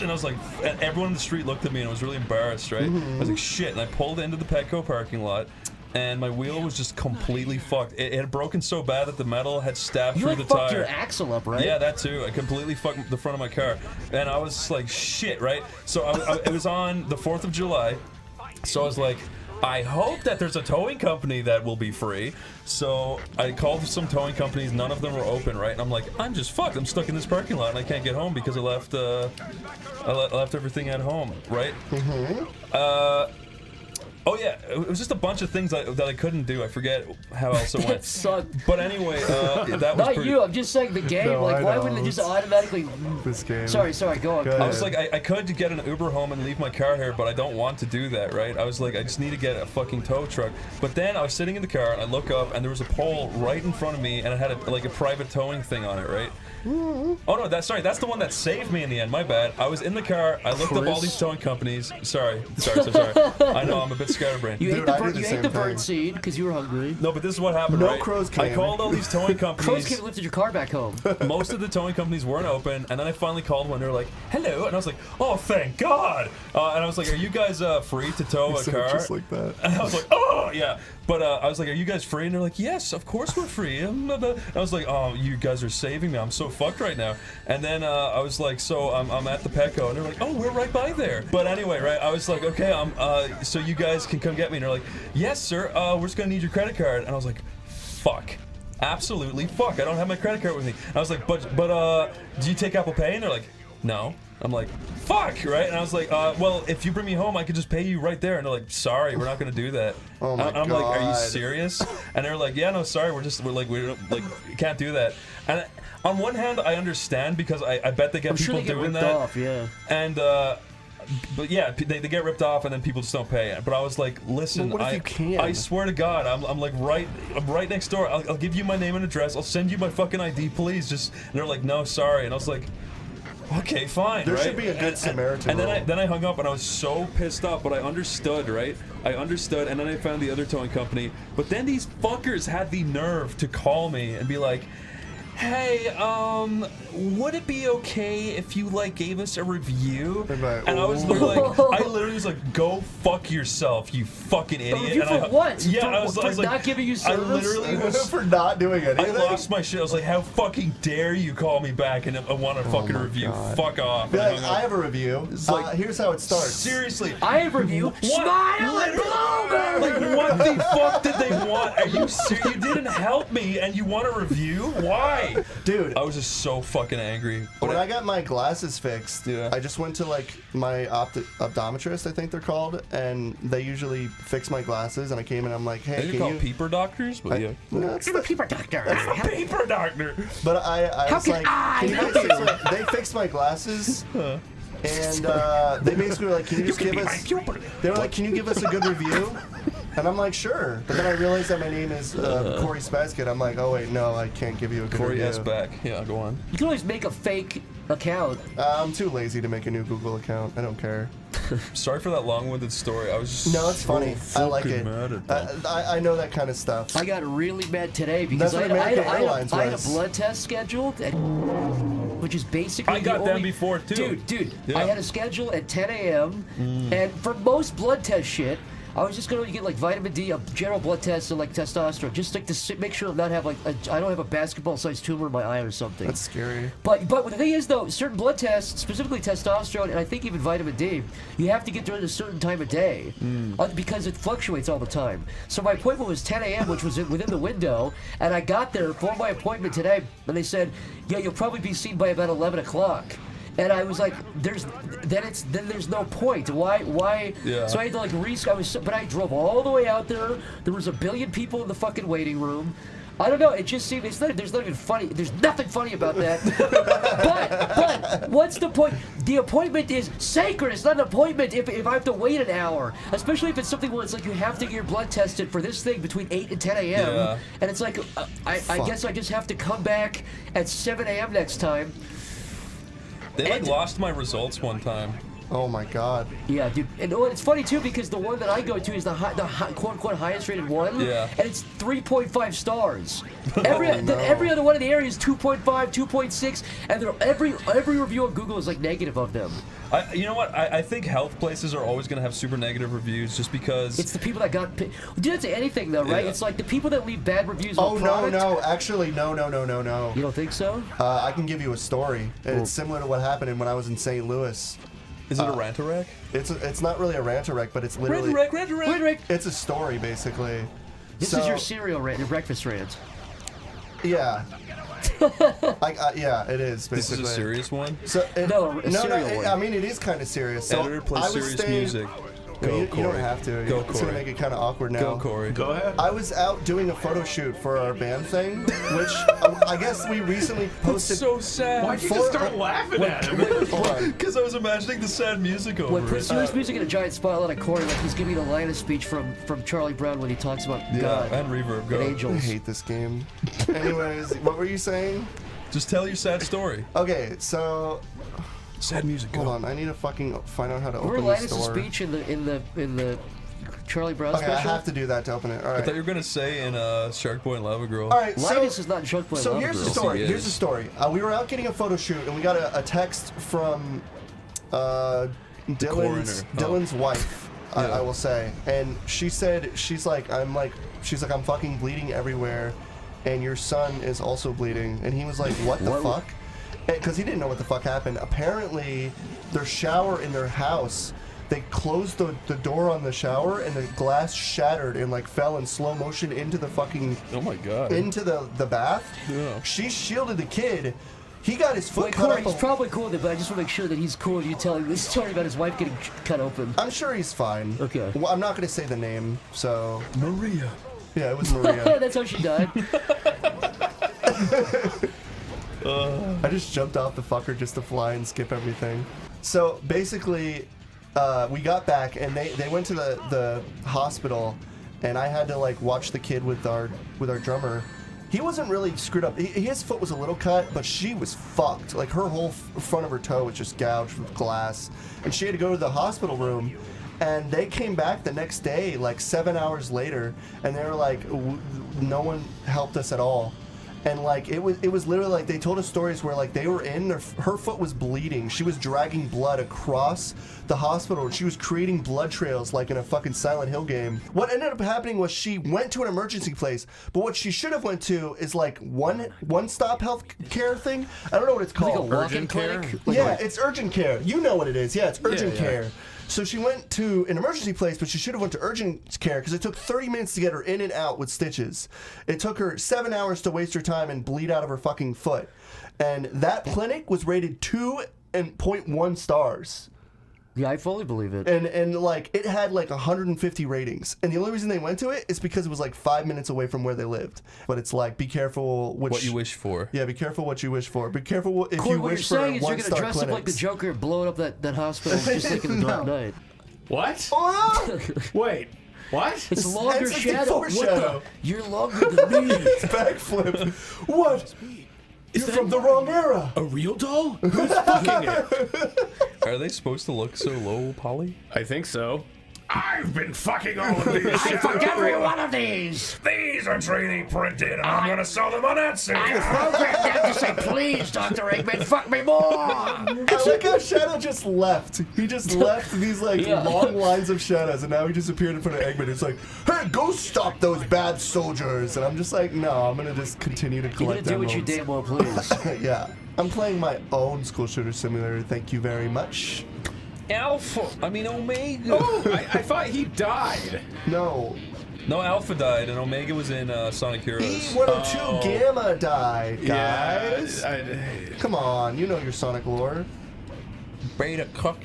and I was like, and everyone in the street looked at me, and I was really embarrassed, right? I was like, shit, and I pulled into the Petco parking lot, and my wheel was just completely fucked. It had broken so bad that the metal had stabbed You through like the fucked tire. your axle up, right? Yeah, that too. I completely fucked the front of my car, and I was just like, shit, right? So it was on the 4th of July, so I was like, I hope that there's a towing company that will be free. So I called some towing companies. None of them were open, right? And I'm like, I'm just fucked. I'm stuck in this parking lot, and I can't get home because I left everything at home, right? Oh yeah, it was just a bunch of things that I couldn't do. I forget how else it That went. sucked. But anyway, that was Not pretty. you. I'm just saying the game. No, like, I why know. wouldn't it just automatically? This game. Sorry. Go on. Go ahead. I was like, I could get an Uber home and leave my car here, but I don't want to do that, right? I was like, I just need to get a fucking tow truck. But then I was sitting in the car, and I look up, and there was a pole right in front of me, and it had a private towing thing on it, right? Oh no, that's the one that saved me in the end. My bad. I was in the car. I looked up all these towing companies. Sorry. I know I'm a bit scatterbrained. You Dude, ate I the did the you same ate the thing. bird seed because you were hungry. No, but this is what happened, No right? crows I came. called all these towing Crows companies. came and lifted your car back home. Most of the towing companies weren't open, and then I finally called one. They were like, "Hello," and I was like, "Oh, thank God!" And I was like, "Are you guys free to tow a said car?" it just like that. And I was like, "Oh, yeah." But I was like, "Are you guys free?" And they're like, "Yes, of course we're free." And I was like, "Oh, you guys are saving me. I'm so so fucked right now. And then I was like, so I'm at the Petco, and they're like, oh, we're right by there. But anyway, right, I was like, okay, so you guys can come get me. And they're like, yes, sir, we're just gonna need your credit card. And I was like, fuck. Absolutely fuck. I don't have my credit card with me. And I was like, but do you take Apple Pay? And they're like, no. I'm like, fuck, right? And I was like, well, if you bring me home, I could just pay you right there. And they're like, sorry, we're not gonna do that. Oh my I'm like, are you God. serious? And they're like, yeah, no, sorry, we can't do that. And on one hand, I understand because I bet they get I'm people sure they get doing ripped that. off, yeah. And but yeah, they get ripped off and then people just don't pay. But I was like, listen, Well, what if you can? I swear to God, I'm like right next door. I'll give you my name and address. I'll send you my fucking ID, please. Just and they're like, no, sorry. And I was like, okay, fine. There right? should be a good Samaritan. And then I hung up and I was so pissed off, but I understood, right? I understood, and then I found the other towing company. But then these fuckers had the nerve to call me and be like, hey, would it be okay if you like gave us a review? Like, And I was literally was like, go fuck yourself, you fucking idiot. review And for what? Yeah, For- I was for like, not giving you I service? literally was. for not doing I anything. lost my shit. I was like, how fucking dare you call me back and want a fucking my review? God. Fuck off. Be And I like, hung up. I have a review. like- Here's how it starts. Seriously. I have a review. Smile and blow. Like, what the fuck did they want? Are you serious? You didn't help me and you want a review? Why? Dude, I was just so fucking angry. when I got my glasses fixed, Yeah. I just went to like my optometrist, I think they're called, and they usually fix my glasses. And I came in, I'm like, hey, They're can called you? peeper doctors? But yeah. That's I'm a peeper doctor. Peeper doctor. But I was can like, I can you help guys fix my, they fixed my glasses, and they basically were like, can you just give us? They were like, can you give us a good review? And I'm like, sure. But then I realized that my name is Corey Spaskett. I'm like, oh wait, no, I can't give you a good Corey review. S. back. Yeah, go on. You can always make a fake account. I'm too lazy to make a new Google account. I don't care. Sorry for that long-winded story. I was just No, it's funny. I like fucking it. mad at that. I know that kind of stuff. I got really mad today because That's I what had, American Airlines I had a was. blood test scheduled, which is basically I got the them only, before, too. Dude, Yeah. I had a schedule at 10 a.m. And for most blood test shit, I was just gonna get like vitamin D, a general blood test, and like testosterone, just like to make sure I not have like I don't have a basketball-sized tumor in my eye or something. That's scary. But the thing is though, certain blood tests, specifically testosterone, and I think even vitamin D, you have to get during a certain time of day because it fluctuates all the time. So my appointment was 10 a.m., which was within the window, and I got there for my appointment today, and they said, yeah, you'll probably be seen by about 11 o'clock. And I was like, then there's no point. Why? Yeah. So I had to like but I drove all the way out there. There was a billion people in the fucking waiting room. I don't know. It just seemed there's not even funny. There's nothing funny about that. but what's the point? The appointment is sacred. It's not an appointment if I have to wait an hour, especially if it's something where it's like you have to get your blood tested for this thing between 8 and 10 a.m. Yeah. And it's like I guess I just have to come back at 7 a.m. next time. They like lost my results one time. Oh my god. Yeah, dude. And it's funny too because the one that I go to is the quote unquote highest rated one. Yeah. And it's 3.5 stars. Every other one in the area is 2.5, 2.6, and every review on Google is like negative of them. You know what? I think health places are always going to have super negative reviews just because. It's the people that got. Dude, that's anything though, right? Yeah. It's like the people that leave bad reviews Oh on no, product. no, actually, no. You don't think so? I can give you a story. It's similar to what happened when I was in St. Louis. Is it a rant-a-wreck? It's not really a rant-a-wreck, but it's literally Rant-a-wreck. Wait, Rick. it's a story basically. This is your cereal rant, your breakfast rant. Yeah. Yeah, it is basically. This is a serious one? So No, a serial one. I mean, it is kind of serious. So Editor plays I was serious staying- music. No, Go, you Corey. don't have to. Go, It's gonna Corey. make it kind of awkward now. Go, Corey. Go ahead. I was out doing a photo shoot for our band thing, which I guess we recently posted. So sad. Why'd you just start laughing at him? Hold on. Because I was imagining the sad music over When put it. serious music in a giant spotlight on Corey, like he's giving a line of speech from Charlie Brown when he talks about Yeah, God and reverb. Go. and I angels. hate this game. Anyways, what were you saying? Just tell your sad story. Okay, so Sad music. Go. hold on. I need to fucking find out how to Remember open Linus' this door. speech in the Charlie Brown Okay, I special? have to do that to open it. All I thought right. you were gonna say in Shark Boy and Lava Girl. All right. Linus is not in Chuck Boy So Lava here's the Girl. story. Yes, he Here's the is. story. We were out getting a photo shoot, and we got a text from Dylan's wife. Yeah. I will say, and she said she's like I'm fucking bleeding everywhere, and your son is also bleeding. And he was like, what the fuck? Because he didn't know what the fuck happened. Apparently, their shower in their house, they closed the door on the shower, and the glass shattered and like fell in slow motion into the fucking... Oh my god. Into the bath. Yeah. She shielded the kid. He got his foot Wait, cut Corey, up. he's probably cool with it, but I just want to make sure that he's cool with you telling this story about his wife getting cut open. I'm sure he's fine. Okay. Well, I'm not going to say the name, so... Maria. Yeah, it was Maria. That's how she died. I just jumped off the fucker just to fly and skip everything. So basically, we got back and they went to the hospital, and I had to like watch the kid with our drummer. He wasn't really screwed up. His foot was a little cut, but she was fucked. Like her whole front of her toe was just gouged with glass, and she had to go to the hospital room. And they came back the next day, like 7 hours later, and they were like, no one helped us at all. And like it was literally like they told us stories where like they were in her foot was bleeding. She was dragging blood across the hospital, and she was creating blood trails like in a fucking Silent Hill game. What ended up happening was she went to an emergency place, but what she should have went to is like one stop health care thing. I don't know what it's called. Like a walk-in clinic? Yeah, it's urgent care. You know what it is. Yeah, it's urgent Yeah. care. So she went to an emergency place, but she should have went to urgent care because it took 30 minutes to get her in and out with stitches. It took her 7 hours to waste her time and bleed out of her fucking foot. And that clinic was rated 2.1 stars. Yeah, I fully believe it. And like it had like 150 ratings. And the only reason they went to it is because it was like 5 minutes away from where they lived. But it's like, be careful What you wish for. Yeah, be careful what you wish for. Be careful if Corey, you what you're wish for saying is you're going to one-star dress up like the clinics. Joker and blow up that hospital just like in the Dark Knight. What? Oh, Wait. What? It's longer That's like shadow. What foreshadow. the? You're longer than me. backflip. What? You're from the wrong era. A real doll? Who's fucking it? Are they supposed to look so low, Polly? I think so. I've been fucking all of these I fuck shadows. every one of these. These are 3D printed, and I'm gonna sell them on Etsy. I programmed them to say, please, Dr. Eggman, fuck me more. I like how Shadow just left. He just left these like long lines of shadows, and now he just appeared in front of Eggman. It's like, hey, go stop those bad soldiers. And I'm just like, no, I'm gonna just continue to You're collect going to do what you emeralds. damn well please. Yeah, I'm playing my own school shooter simulator. Thank you very much. Omega. Oh, I thought he died. No, No, Alpha died, and Omega was in Sonic Heroes. E102 Gamma died, guys. Yeah, Come on, you know your Sonic lore. Beta cook.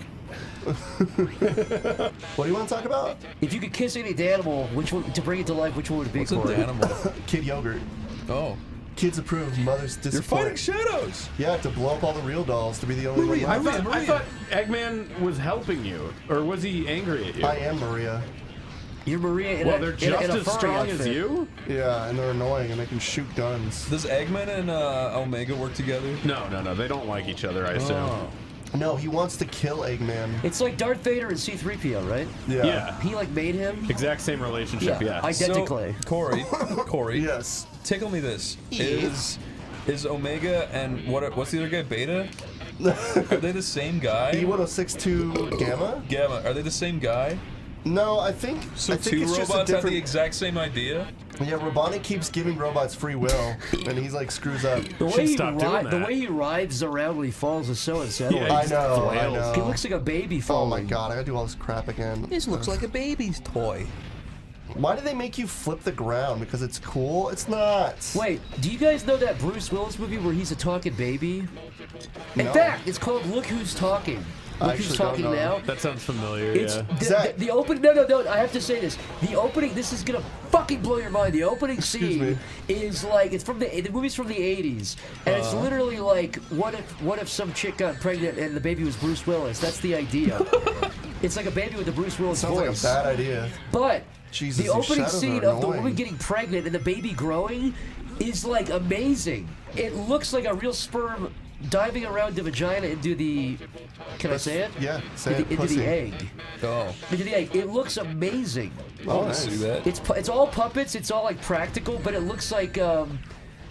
What do you want to talk about? If you could kiss any animal, which one to bring it to life, which one would it be, What's an Corey? animal? Kid yogurt. Oh. Kids approve, mothers You're fighting disappoint. shadows. Yeah, to blow up all the real dolls to be the only Maria, one left. I thought Eggman was helping you, or was he angry at you? I am Maria. You're Maria in Well, a, they're in just a, in a as furry strong as outfit. you? Yeah, and they're annoying and they can shoot guns. Does Eggman and Omega work together? No, they don't like each other, I assume. Oh. No, he wants to kill Eggman. It's like Darth Vader and C-3PO, right? Yeah. He like made him. Exact same relationship, yeah. Identically. So, Corey, Yes. tickle me this. Is Omega and what's the other guy, Beta? Are they the same guy? E1062 Gamma? Gamma, are they the same guy? No, I think So I think two it's just a robots have the different. exact same idea? Yeah, Robotnik keeps giving robots free will, and he's like screws up. The Should way, he stop doing the that. way he writhes around when he falls is so unsettling. Yeah, I know, I flails. know. He looks like a baby Oh falling. my god, I gotta do all this crap again. This looks like a baby's toy. Why do they make you flip the ground? Because it's cool? It's not. Wait, do you guys know that Bruce Willis movie where he's a talking baby? In No. fact, it's called Look Who's Talking. I Look Who's actually don't Talking know. Now. That sounds familiar, It's yeah. Zach. the opening. No, I have to say this. The opening. This is gonna fucking blow your mind. The opening scene me. is like it's from the movie's from the '80s, and it's literally like what if some chick got pregnant and the baby was Bruce Willis? That's the idea. It's like a baby with a Bruce Willis Sounds like a voice. bad idea. But Jesus, the these opening shadows are scene of the annoying. woman getting pregnant and the baby growing is like amazing. It looks like a real sperm diving around the vagina into the. Can I say it? Yeah, say it. Into Pussy. the egg. Oh, Into the egg. It looks amazing. I want to nice. see that. It's all puppets. It's all like practical, but it looks like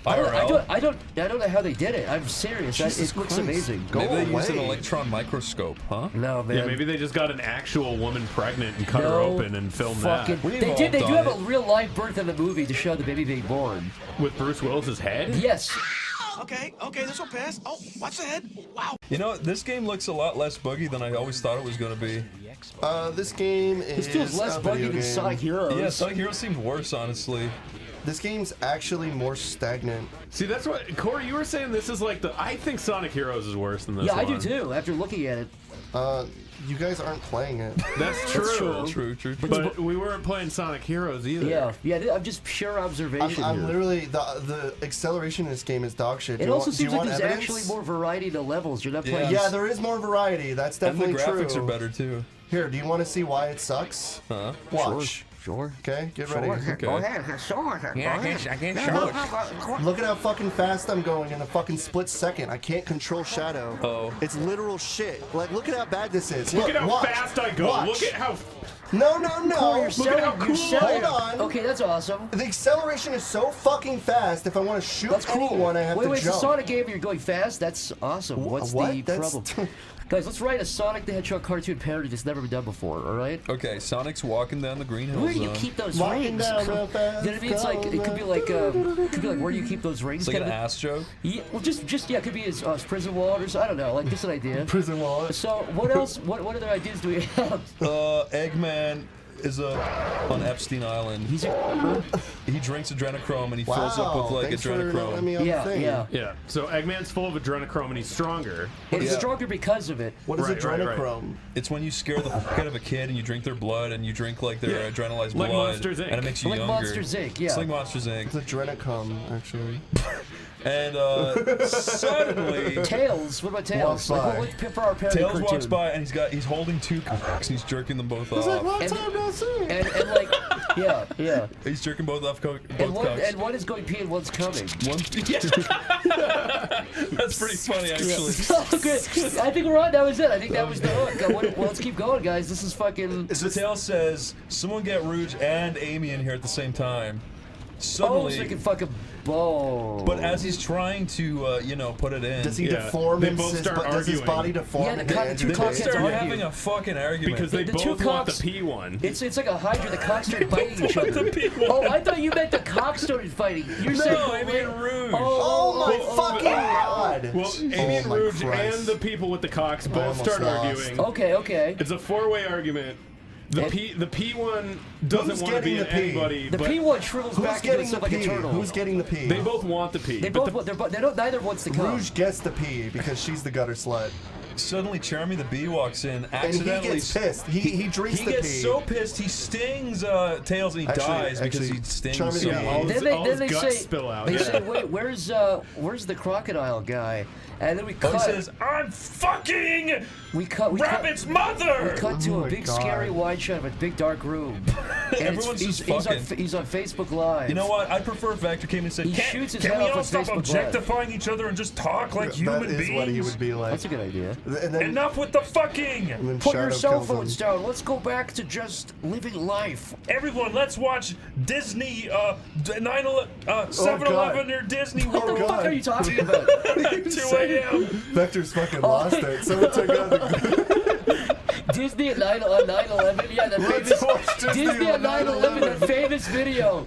I don't know how they did it. I'm serious. It looks amazing. Maybe they used an electron microscope, huh? No, man. Yeah, maybe they just got an actual woman pregnant and cut her open and filmed that. They do have a real live birth in the movie to show the baby being born. With Bruce Willis's head? Yes. Okay, this will pass. Oh, watch the head. Wow. You know, this game looks a lot less buggy than I always thought it was going to be. This game is This feels less buggy than Sonic Heroes. Yeah, Sonic Heroes seems worse, honestly. This game's actually more stagnant. See, that's what Corey, you were saying. This is like I think Sonic Heroes is worse than this. Yeah, one. I do too. After looking at it. You guys aren't playing it. That's true. True. But we weren't playing Sonic Heroes either. Yeah. I'm just pure observation. I'm here. literally the acceleration in this game is dog shit. It also seems like there's actually more variety to levels. You're not playing. Yeah, there is more variety. That's definitely true. And the graphics are better too. Here, do you want to see why it sucks? Huh? Watch. Sure. Okay, get ready. Okay. Go ahead. Sure. Yeah, I can't show it. Look at how fucking fast I'm going in a fucking split second. I can't control shadow. Oh. It's literal shit. Like, look at how bad this is. Look at how watch, fast I go. watch. Look at how. No. Look at how cool I am. Hold on. Okay, that's awesome. The acceleration is so fucking fast. If I want to shoot That's cool. anyone, I have wait, to it's jump. a Sonic game and you're going fast? That's awesome. What's the That's problem? Guys, let's write a Sonic the Hedgehog cartoon parody that's never been done before, alright? Okay, Sonic's walking down the green hill Where do you zone. keep those Walking rings? down real fast, You know what I mean? It's like, it could be like where do you keep those rings? It's like an Kind of- ass joke. Yeah, well, it could be his prison wallet or something. I don't know, like, just an idea. Prison wallet. So, what else, what other ideas do we have? Eggman is on Epstein Island. He drinks adrenochrome and he fills up with like Thanks for letting adrenochrome. me on the thing. Yeah. So Eggman's full of adrenochrome and he's stronger. And it's stronger because of it. What is Right. adrenochrome? It's when you scare the fuck out of a kid and you drink their blood and you drink like their adrenalized Like blood, Monsters, Inc. and it makes you Like younger. Monsters, Inc., yeah. It's like Monsters Inc. It's adrenochrome, actually. And suddenly, Tails, what about Tails? Walks by. Like, what for our parody Tails cartoon? walks by and he's holding two cocks and he's jerking them both It's like, off. long And- time no see. And like, yeah. He's jerking both off both And cocks. one is going pee and one's coming. That's pretty funny, actually. Okay, I think we're on. That was it. I think that was the hook. Well, let's keep going, guys. This is fucking. So Tails says, "Someone get Rouge and Amy in here at the same time." Oh, Suddenly, so I can fucking bow. but as he's trying to, put it in, Does he Yeah. deform They his, both start does his arguing. body deform Yeah, the into cock- Andrew two they cocks Tate? start argue. having a fucking argument Because they The both two want the cocks- P one. It's like a hydra. The cocks started biting each other. Oh, I thought you meant the cocks started fighting. You're saying no, Amy and Rouge. Oh my fucking god! Well, Amy and my Rouge Christ. and the people with the cocks both almost start lost. arguing. Okay. It's a four-way argument. The P one doesn't Who's want to be getting in the P? anybody. The but P1 shrivels Who's back into getting the itself like a P? turtle. Who's getting the P? They both want the P. They but both. They don't. Neither wants to come. Rouge gets the P because she's the gutter slut. Suddenly, Jeremy the Bee walks in, And accidentally. he gets pissed. He drinks He the gets P. so pissed he stings Tails and he dies because he stings. Charmy the someone. Bee. all his, Then all his they guts say, spill out. They Yeah. say, wait, where's the crocodile guy? And then we cut. Oh, he says, "I'm fucking we cut. Rabbit's mother." We cut to Oh a my big God. scary wide shot of a big dark room. And Everyone's just fucking. He's on Facebook Live. You know what? I'd prefer if Vector came and said, He "Can shoots his Can head we off all on stop Facebook Live. objectifying each other and just talk like That human is beings? what he would be like. That's a good idea. And then, Enough with the fucking! and then Put Shadow your cell kills him. phones down. Let's go back to just living life. Everyone, let's watch Disney 7-Eleven or Disney What the World. fuck God. are you talking about? 2 a.m. Vector's fucking lost it. Someone took out the Disney at 9/11. Yeah, the famous watch Disney Disney on at 9/11. The famous video.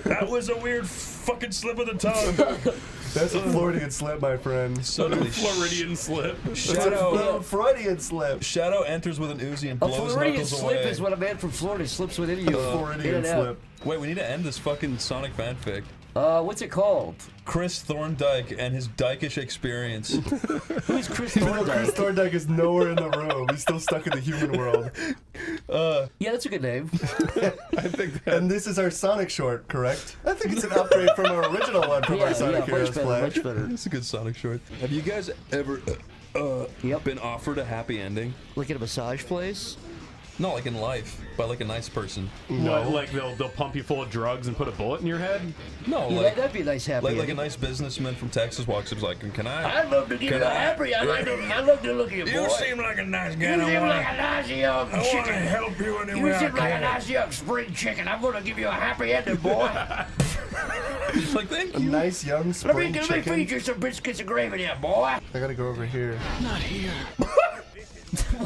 That was a weird fucking slip of the tongue. That's a Floridian slip, my friend. Suddenly, Floridian slip. That's a Shadow Freudian slip. Shadow enters with an Uzi and A blows Floridian Knuckles slip away. is when a man from Florida slips within you. In Floridian and out. slip. Wait, we need to end this fucking Sonic fanfic. What's it called? Chris Thorndike and his dykish experience. Who's Chris Even though Chris Thorndike? Thorndike is nowhere in the room, he's still stuck in the human world. Yeah, that's a good name. And this is our Sonic short, correct? I think it's an upgrade from our original one from our Sonic Heroes much better, play. much better. It's a good Sonic short. Have you guys ever Yep. been offered a happy ending? Like at a massage place? Not like in life, by like a nice person. What, like they'll pump you full of drugs and put a bullet in your head? No, Yeah, like that'd be a nice happy like a ending. nice businessman from Texas walks up, like, "Can I?" I'd love to give Can you a I- happy. I love to look at you, boy. You seem like a nice guy. You I seem wanna, like a nice young I want to chicken. help you any You way I seem like a can. nice young spring chicken. I'm gonna give you a happy ending, boy. He's like, thank A you. nice young Let me spring chicken. feed you some biscuits and gravy there, boy. I gotta go over here.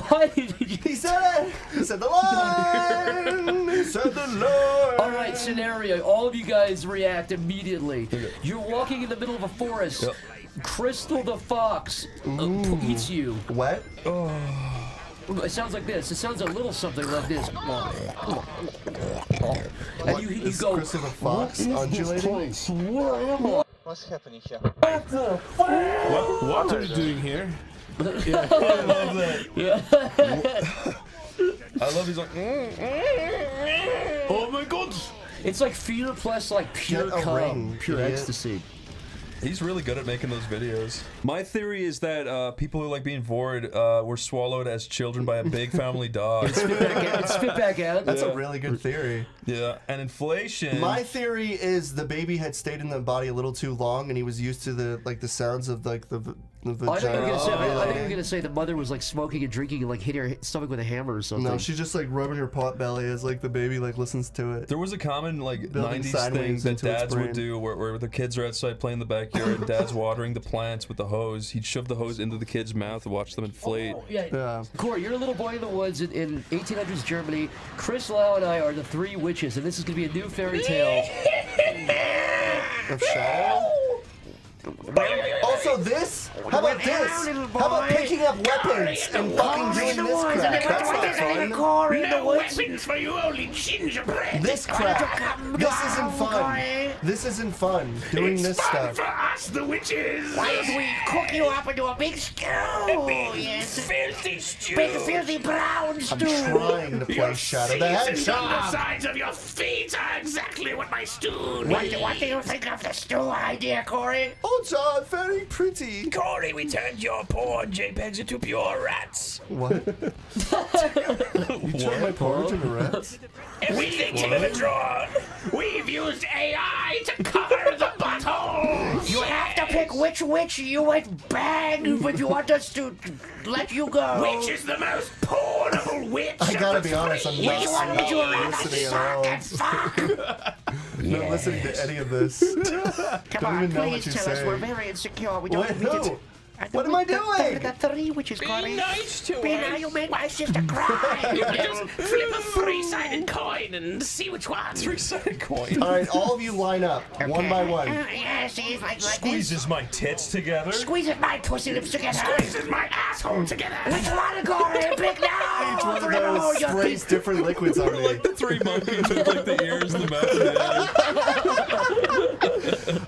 Why did you? He said it! He said the line! He said the line! All right, scenario. All of you guys react immediately. You're walking in the middle of a forest. Yep. Crystal the fox eats you. What? It sounds like this. It sounds a little something like this. And you go. Crystal the fox undulating? What's happening here? What are you doing here? I love that. Yeah. I love he's like, Oh my god! It's like fear plus like pure Get a cum, ring, pure idiot. ecstasy. he's really good at making those videos. My theory is that people who like being bored were swallowed as children by a big family dog. Spit back out. That's a really good theory. Yeah, and inflation. My theory is the baby had stayed in the body a little too long, and he was used to the sounds of like the I vagina. think you were gonna say the mother was like smoking and drinking and like hitting her stomach with a hammer or something. No, she's just like rubbing her pot belly as like the baby like listens to it. There was a common like Building 90s side thing wings that into its dads would brain. do where the kids are outside playing in the backyard and dad's watering the plants with the hose. He'd shove the hose into the kid's mouth and watch them inflate. Yeah. Corey, you're a little boy in the woods in 1800s Germany. Chris Lau and I are the three witches, and this is gonna be a new fairy tale. Of shadow. Also, this? How about this? How about picking up weapons and fucking doing this crap? That's not fun. No Weapons for you, only gingerbread. This crap. This isn't fun. This isn't fun. Doing this Fun stuff. for us, the witches. Why don't we cook you up into a big stew? Yes. Filthy stew. Big filthy brown I'm stew. trying to play Shadow the Seasoned on the Hedgehog. sides of your feet are exactly what my stew What needs. do you think of the stew idea, Corey? Oh, John, very pretty. Corey, we turned your porn JPEGs into pure rats. What? You turned my porridge into rats? Everything in the drawer. We've used AI to cover the buttholes. You have to pick which witch you would bang if you want us to let you go. Which is the most portable witch? I gotta of the be honest, I'm three? not, Which one I'm would you not rather listening at suck all. and fuck? Not listening to any of this. Come Don't on, even know what please you're tell us. We're saying. very insecure. We What? don't need Who? to. What am I doing? The three witches, Corey. Be nice to Be nice, us. you made my sister cry. Just flip a three-sided coin and see which one. Three-sided coin. All right, all of you line up, one by one. Yeah, see, like this. Squeezes my tits together. Squeezes my pussy lips together. Squeezes my asshole together. Which one, Corey? Pick now. Each one of those sprays different liquids on me. Like the three monkeys with like the ears and the mouth and the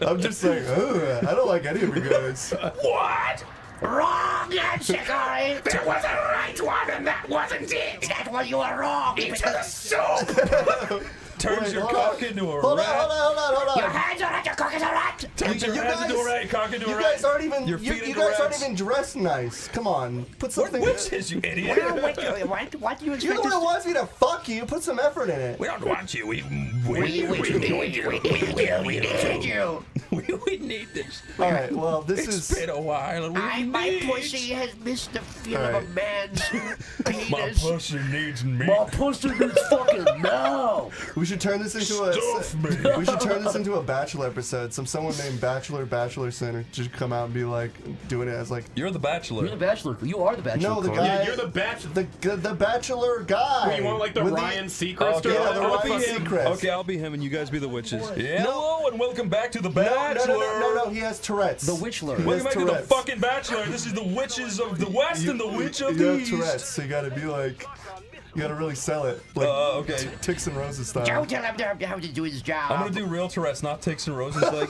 I'm just like, ugh, I don't like any of you guys. What? Wrong answer, Corey. There was a right one and that wasn't it. That one you are wrong. Into the soup. turns Wait, your hold cock on. into a Hold on, rat. hold Your on. hands are at your cock is a rat. Turns your You hands into a guys- rat, cock into a You rat. guys aren't even. Your You feet into guys aren't rats. even dressed nice. Come on, put What something. witches, you idiot? Well, what do you You're expect the one us who wants me to fuck you. Put some effort in it. We don't want you. We We need you. need this. All right. Well, this It's is. been a while. And we My need pussy has missed the feel All of right. a man's My penis. pussy needs me. My pussy needs fucking now. We should turn this into a. Stuff me. We should turn this into a Bachelor episode. Someone named Bachelor Center should come out and be like doing it as like. You're the bachelor. You're the bachelor. You are the bachelor. No, the Corey. guy. You're the bachelor. The Bachelor guy. You want like the With Ryan Seacrest or yeah, the I'll Ryan be him. Seacrest. Okay, I'll be him and you guys be the witches. Yeah. No. Hello and welcome back to the No, Bachelor. no. He has Tourette's. The Witchler. He Welcome has back to the Tourette's. fucking Bachelor. This is the witches of the West and the witch of you the have East. Tourette's, so you gotta be like. You gotta really sell it. Like Okay. Ticks and Roses style. Don't tell him how to do his job. I'm gonna do real Tourette's, not Ticks and Roses. Like,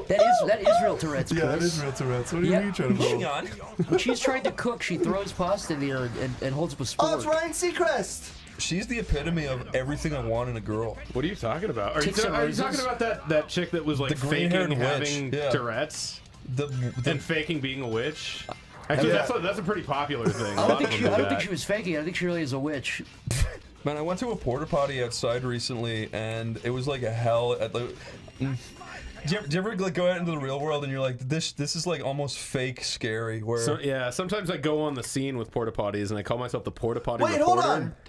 That is real Tourette's, Yeah, that Chris. is real Tourette's. What do you Yeah. mean trying to hang roll? on. When she's trying to cook, she throws pasta in the air and holds up a spork. Oh, it's Ryan Seacrest. She's the epitome of everything I want in a girl. What are you talking about? Are you, Tits and are you roses? talking about that chick that was like The green-haired faking witch, having yeah. Tourette's The and faking being a witch? Actually, Yeah. that's a pretty popular thing. A I lot don't of think them do she that. was faking it. I think she really is a witch. Man, I went to a porta potty outside recently, and it was like a hell. Do you ever like go out into the real world and you're like, this is like almost fake scary? Where So yeah, sometimes I go on the scene with porta potties and I call myself the porta potty Wait, reporter.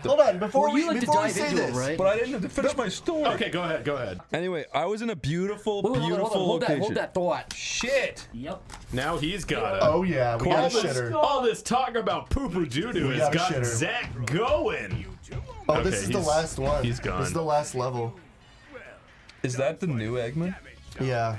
hold on. Before we you like to before we dive say into this, it, right? but I didn't have to finish my story. Okay, go ahead. Anyway, I was in a beautiful, Wait, beautiful hold location. that thought. Shit. Yep. Now he's got it. Oh yeah, we got a shitter. All this talk about poo-poo doo-doo has got a got shitter. Zach going. Oh, Okay, this is the last one. he's gone. This is the last level. Is that the new Eggman? Yeah.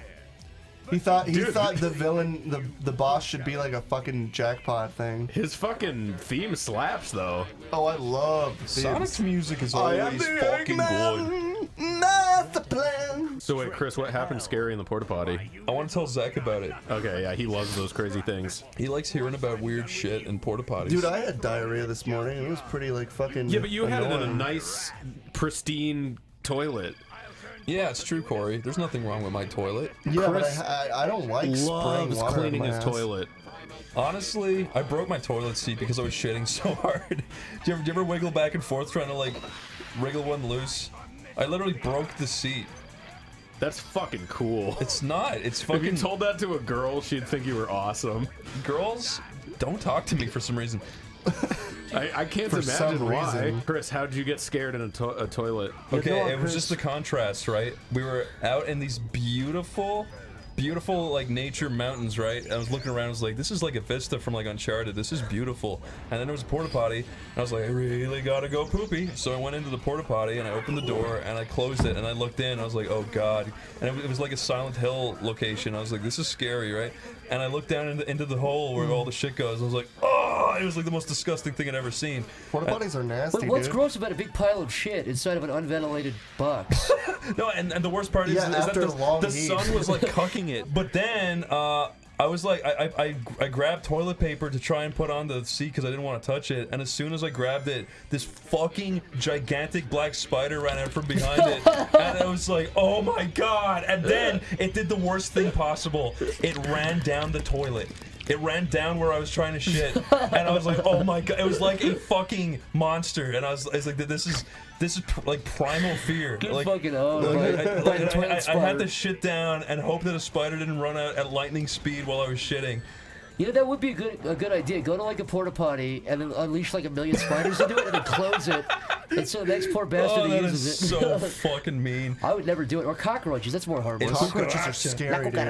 He thought Dude. the villain, the boss should be like a fucking jackpot thing. His fucking theme slaps though. Oh, I love the themes. Sonic's music is I am always the fucking good. Eggman, master plan. So wait, Chris, what happened scary in the porta potty? I want to tell Zach about it. Okay, yeah, he loves those crazy things. He likes hearing about weird shit and porta potties. Dude, I had diarrhea this morning. It was pretty like fucking. Yeah, but you had it in a annoying. nice, pristine toilet. Yeah, it's true, Corey. There's nothing wrong with my toilet. Yeah, Chris but I don't like spraying Loves water cleaning in my his ass. toilet. Honestly, I broke my toilet seat because I was shitting so hard. Do you ever wiggle back and forth trying to like wriggle one loose? I literally broke the seat. That's fucking cool. It's not. It's If you fucking told that to a girl, she'd think you were awesome. girls. Don't talk to me for some reason. I can't For some imagine why. reason. Chris, how'd you get scared in a toilet? Okay, it was just the contrast, right? We were out in these beautiful like nature mountains, right? I was looking around, I was like, this is like a vista from like Uncharted. This is beautiful. And then there was a porta potty, and I was like, I really gotta go poopy. So I went into the porta potty and I opened the door and I closed it and I looked in. I was like, oh god. And it was like a Silent Hill location. I was like, this is scary, right? And I looked down into the hole where all the shit goes. I was like, oh, it was like the most disgusting thing I'd ever seen. Porta potties are nasty, What's dude. gross about a big pile of shit inside of an unventilated box? No, and the worst part is Yeah, that after a long the heat. sun was like cucking it. But then I was like, I grabbed toilet paper to try and put on the seat because I didn't want to touch it. And as soon as I grabbed it, this fucking gigantic black spider ran out from behind it. And I was like, oh my god. And then it did the worst thing possible. It ran down the toilet. It ran down where I was trying to shit, and I was like, "Oh my god!" It was like a fucking monster, and I was like, "This is like primal fear." Get Like, fucking oh, I had to shit down and hope that a spider didn't run out at lightning speed while I was shitting. You know, that would be a good idea. Go to like a porta potty and then unleash like a million spiders into it and then close it. And so the next poor bastard Oh, who that uses is it. so fucking mean. I would never do it. Or cockroaches. That's more harmless. Cockroaches are scary, dude.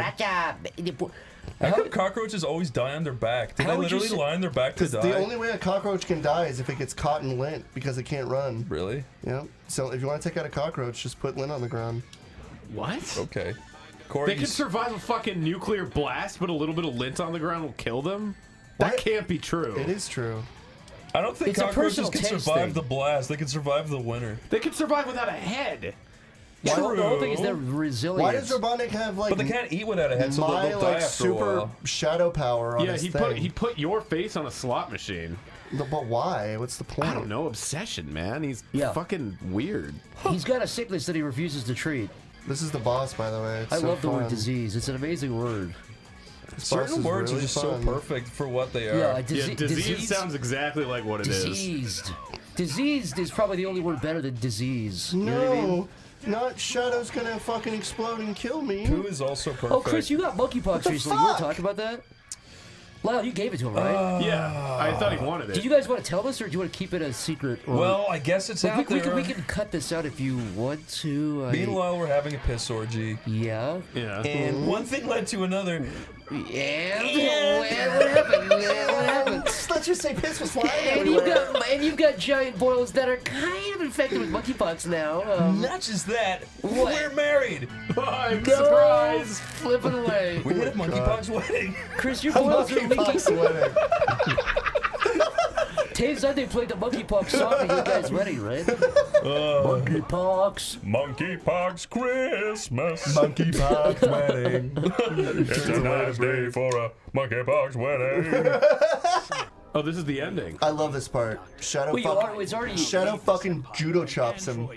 How come cockroaches always die on their back? Do they How would you literally say- lie on their back to die? The only way a cockroach can die is if it gets caught in lint because it can't run. Really? Yeah. So if you want to take out a cockroach, just put lint on the ground. What? Okay. Corey, They can survive a fucking nuclear blast, but a little bit of lint on the ground will kill them? That What? can't be true. It is true. I don't think It's a cockroaches personal can taste survive thing. the blast. They can survive the winter. They can survive without a head. The whole thing is they're resilient. Why does Robotnik have like But they can't eat without a head, so my they'll die like after a super while. shadow power on Yeah, his he thing? put your face on a slot machine. But why? What's the point? I don't know, obsession, man. He's Yeah. fucking weird. He's got a sickness that he refuses to treat. This is the boss, by the way. It's I so love the word fun. disease. It's an amazing word. This boss Certain is words really are just fun. so perfect for what they are. Yeah, Yeah, disease sounds exactly like what it is. diseased. Diseased is probably the only word better than disease. You know what I mean? No, not Shadow's gonna fucking explode and kill me. Pooh is also perfect. Oh, Chris, you got monkeypox the recently. You want fuck? to talk about that? Lyle, you gave it to him, right? Yeah, I thought he wanted it. Do you guys want to tell us, or do you want to keep it a secret? Or... Well, I guess it's Like, out we there. can cut this out if you want to. Meanwhile, we're having a piss orgy. Yeah. Yeah. And one thing led to another. Yeah. What happened? What happened? Let's just say piss was flying And everywhere. you've got giant boils that are kind of infected with monkeypox now. Not just that, What? we're married. I'm Go surprised. flipping away. We had a monkeypox wedding. Chris, your boils are leaking. Monkeypox wedding. Today's Sunday played the monkeypox song at your guys' wedding, right? Monkeypox. Monkeypox Christmas. Monkeypox wedding. It's a nice day for a monkeypox wedding. Oh, this is the ending. I love this part. Shadow it's already... Shadow fucking judo chops him.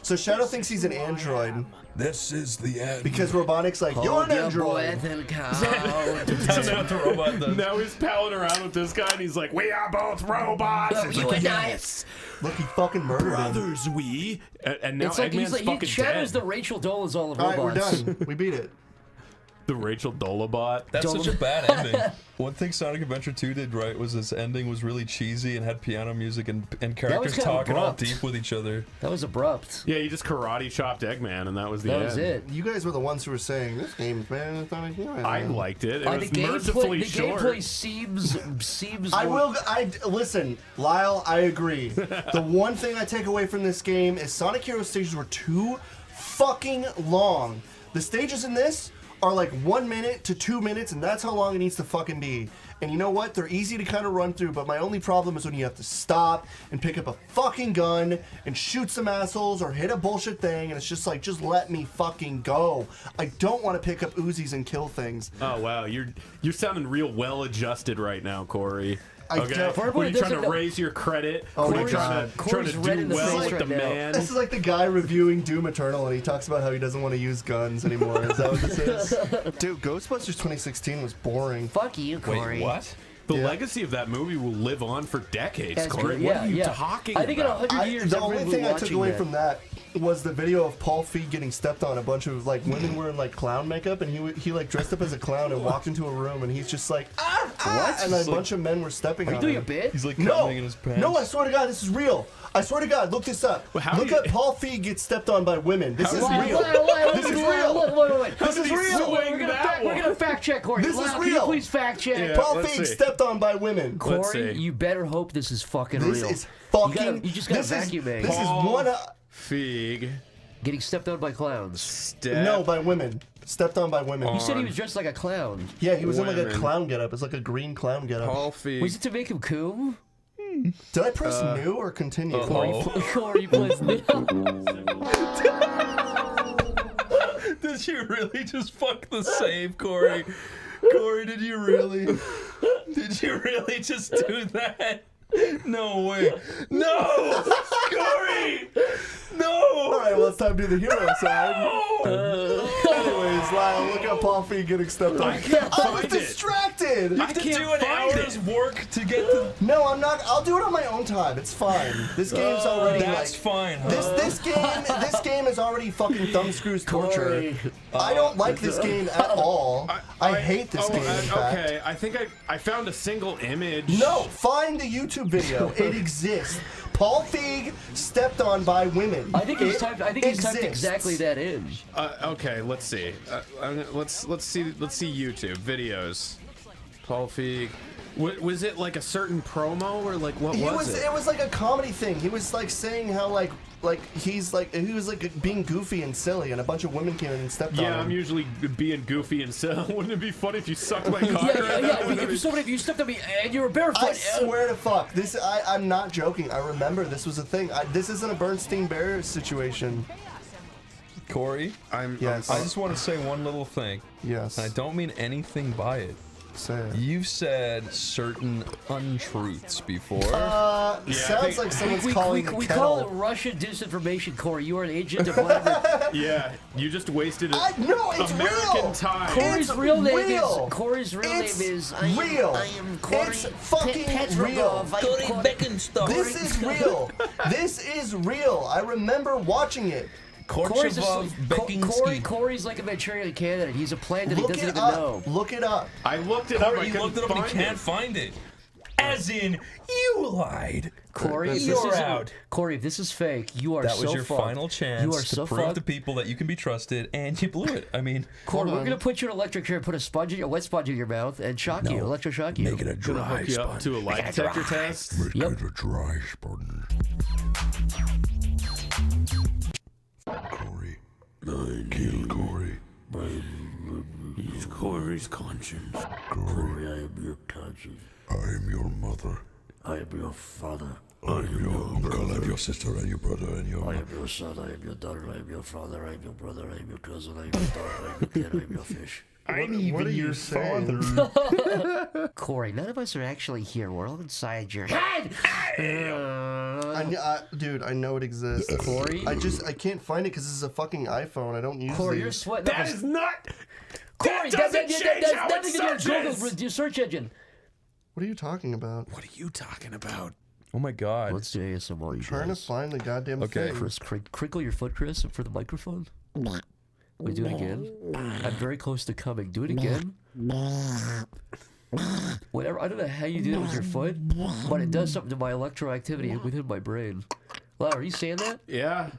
So Shadow thinks he's an android. This is the end. Because Robotnik's like, you're an android. So now the robot does. Now he's palling around with this guy, and he's like, "We are both robots." It's You like, and I. yes, Look, he fucking murdered him. brothers, we. And now It's like Eggman's fucking Shadow's dead. the Rachel Dolezal of All right, we're robots. done. We beat it. The Rachel Dolabot. That's such a bad ending. One thing Sonic Adventure 2 did right was its ending was really cheesy and had piano music and characters kind of talking all abrupt. deep with each other. That was abrupt. Yeah, you just karate chopped Eggman, and that was the That end. was it. You guys were the ones who were saying, this game's better than Sonic Adventure. I liked it. It was The mercifully short. gameplay seems. Listen, Lyle, I agree. The one thing I take away from this game is Sonic Heroes stages were too fucking long. The stages in this are like 1 minute to 2 minutes, and that's how long it needs to fucking be. And you know what? They're easy to kind of run through, but my only problem is when you have to stop and pick up a fucking gun and shoot some assholes or hit a bullshit thing, and it's just like, just let me fucking go. I don't want to pick up Uzis and kill things. Oh wow, you're sounding real well adjusted right now, Corey. I Okay, don't- when you're trying to raise your credit, Oh when my you're trying Corey's to red in do the well face with right the now. man. This is like the guy reviewing Doom Eternal, and he talks about how he doesn't want to use guns anymore. Is that what this is? Dude, Ghostbusters 2016 was boring. Fuck you, Corey. Wait, what? The Yeah. legacy of that movie will live on for decades, That's Corey. great. What Yeah, are you yeah. talking I think in about? 100 years, The only everyone will thing be I took watching away that. from that was the video of Paul Feig getting stepped on. A bunch of like women wearing like clown makeup, and he like dressed up as a clown and walked into a room, and he's just like, what? And a bunch of men were stepping Are you on doing him. a bit? He's like No, cutting in his pants. no, I swear to God, this is real. I swear to God, look this up. Well, how look do you- up Paul Feig get stepped on by women. This is Lyle, real. This is real. Wait. This is real. We're gonna fact check Corey. This is Lyle, can you real. please fact check? Yeah. Paul let's Feig see. stepped on by women. Let's Corey, see. you better hope this is fucking This real. is fucking. You just got this is- vacuuming. This is Paul one. Feig. Getting stepped on by clowns. Step No, by women. Stepped on by women. You said he was dressed like a clown. Yeah, he was in like a Women. clown getup. It's like a green clown getup. Paul Feig. Was it to make him cool? Did I press new or continue? Corey plays Did you really just fuck the save, Corey? Corey, did you really? Did you really just do that? No way. No! Corey! No! All right, well, it's time to do the hero side. Anyways, Lyle, look at Paul Feig getting stepped on. I can't I was find it. distracted. You have to do an hour's work to get to... No, I'm not. I'll do it on my own time. It's fine. This game's already That's like. fine, huh? This game is already fucking thumbscrews torture. Corey. I don't like this game at all. I hate this game. In fact. Okay, I think I found a single image. No, find the YouTube video. It exists. Paul Feig stepped on by women. I think he's typed exists. exactly that in. Okay, let's see. Let's see YouTube videos. Paul Feig. Was it like a certain promo or like what was it? It was like a comedy thing. He was like saying how like he was being goofy and silly, and a bunch of women came in and stepped on him. Yeah, I'm usually being goofy and silly. Wouldn't it be funny if you sucked my cock? If you stepped on me and you were barefoot. I swear to fuck, I'm not joking. I remember this was a thing. This isn't a Bernstein Bear situation. Corey, Yes. I just want to say one little thing. Yes. I don't mean anything by it. Say it. You've said certain untruths before. Sounds like someone's calling the we kettle. call it Russian disinformation, Corey. You are an agent of whatever. Yeah, you just wasted No, it's American real. time. Corey's It's real name real. is. Corey's real name It's is. real. I am Corey It's fucking Petrogov. real. Corey Beckenstock. This is real. This is real. I remember watching it. Corey's Bekinsky. Corey's like a Manchurian candidate. He's a plant that he Look doesn't it even up. know. Look it up. I looked it up. I Corey, you looked it up and you can't find it. As in, you lied. Corey, if You're this is out. Corey, if this is fake, you are That so was your fucked. final chance You are to so prove fucked. to people that you can be trusted, and you blew it. I mean, Corey, we're gonna put you in an electric chair, put a wet sponge in your mouth, and shock you, electroshock you. Make it a Gonna dry hook you up spot. to a lie detector test. Make it a dry spot. Corey. Kill Corey. He's Corey's conscience. Corey. I am your conscience. I am your mother. I am your father. I am your uncle. I am your sister and your brother and your... I am your son. I am your daughter. I am your father. I am your brother. I am your cousin. I am your dog. I am your cat. I am your fish. What are you saying? Corey, none of us are actually here. We're all inside your head. Dude, I know it exists. Corey? I can't find it because this is a fucking iPhone. I don't use Corey, these. you're sweating. That is not. Corey, That doesn't change how it nothing to do with Google, searches. your search engine. What are you talking about? What are you talking about? Oh my god. Let's do ASMR. Trying to find the goddamn Okay. thing. Chris, crinkle your foot, Chris, for the microphone. We do it again. I'm very close to coming. Do it again. Whatever. I don't know how you do it with your foot, but it does something to my electroactivity within my brain. Wow, are you saying that? Yeah,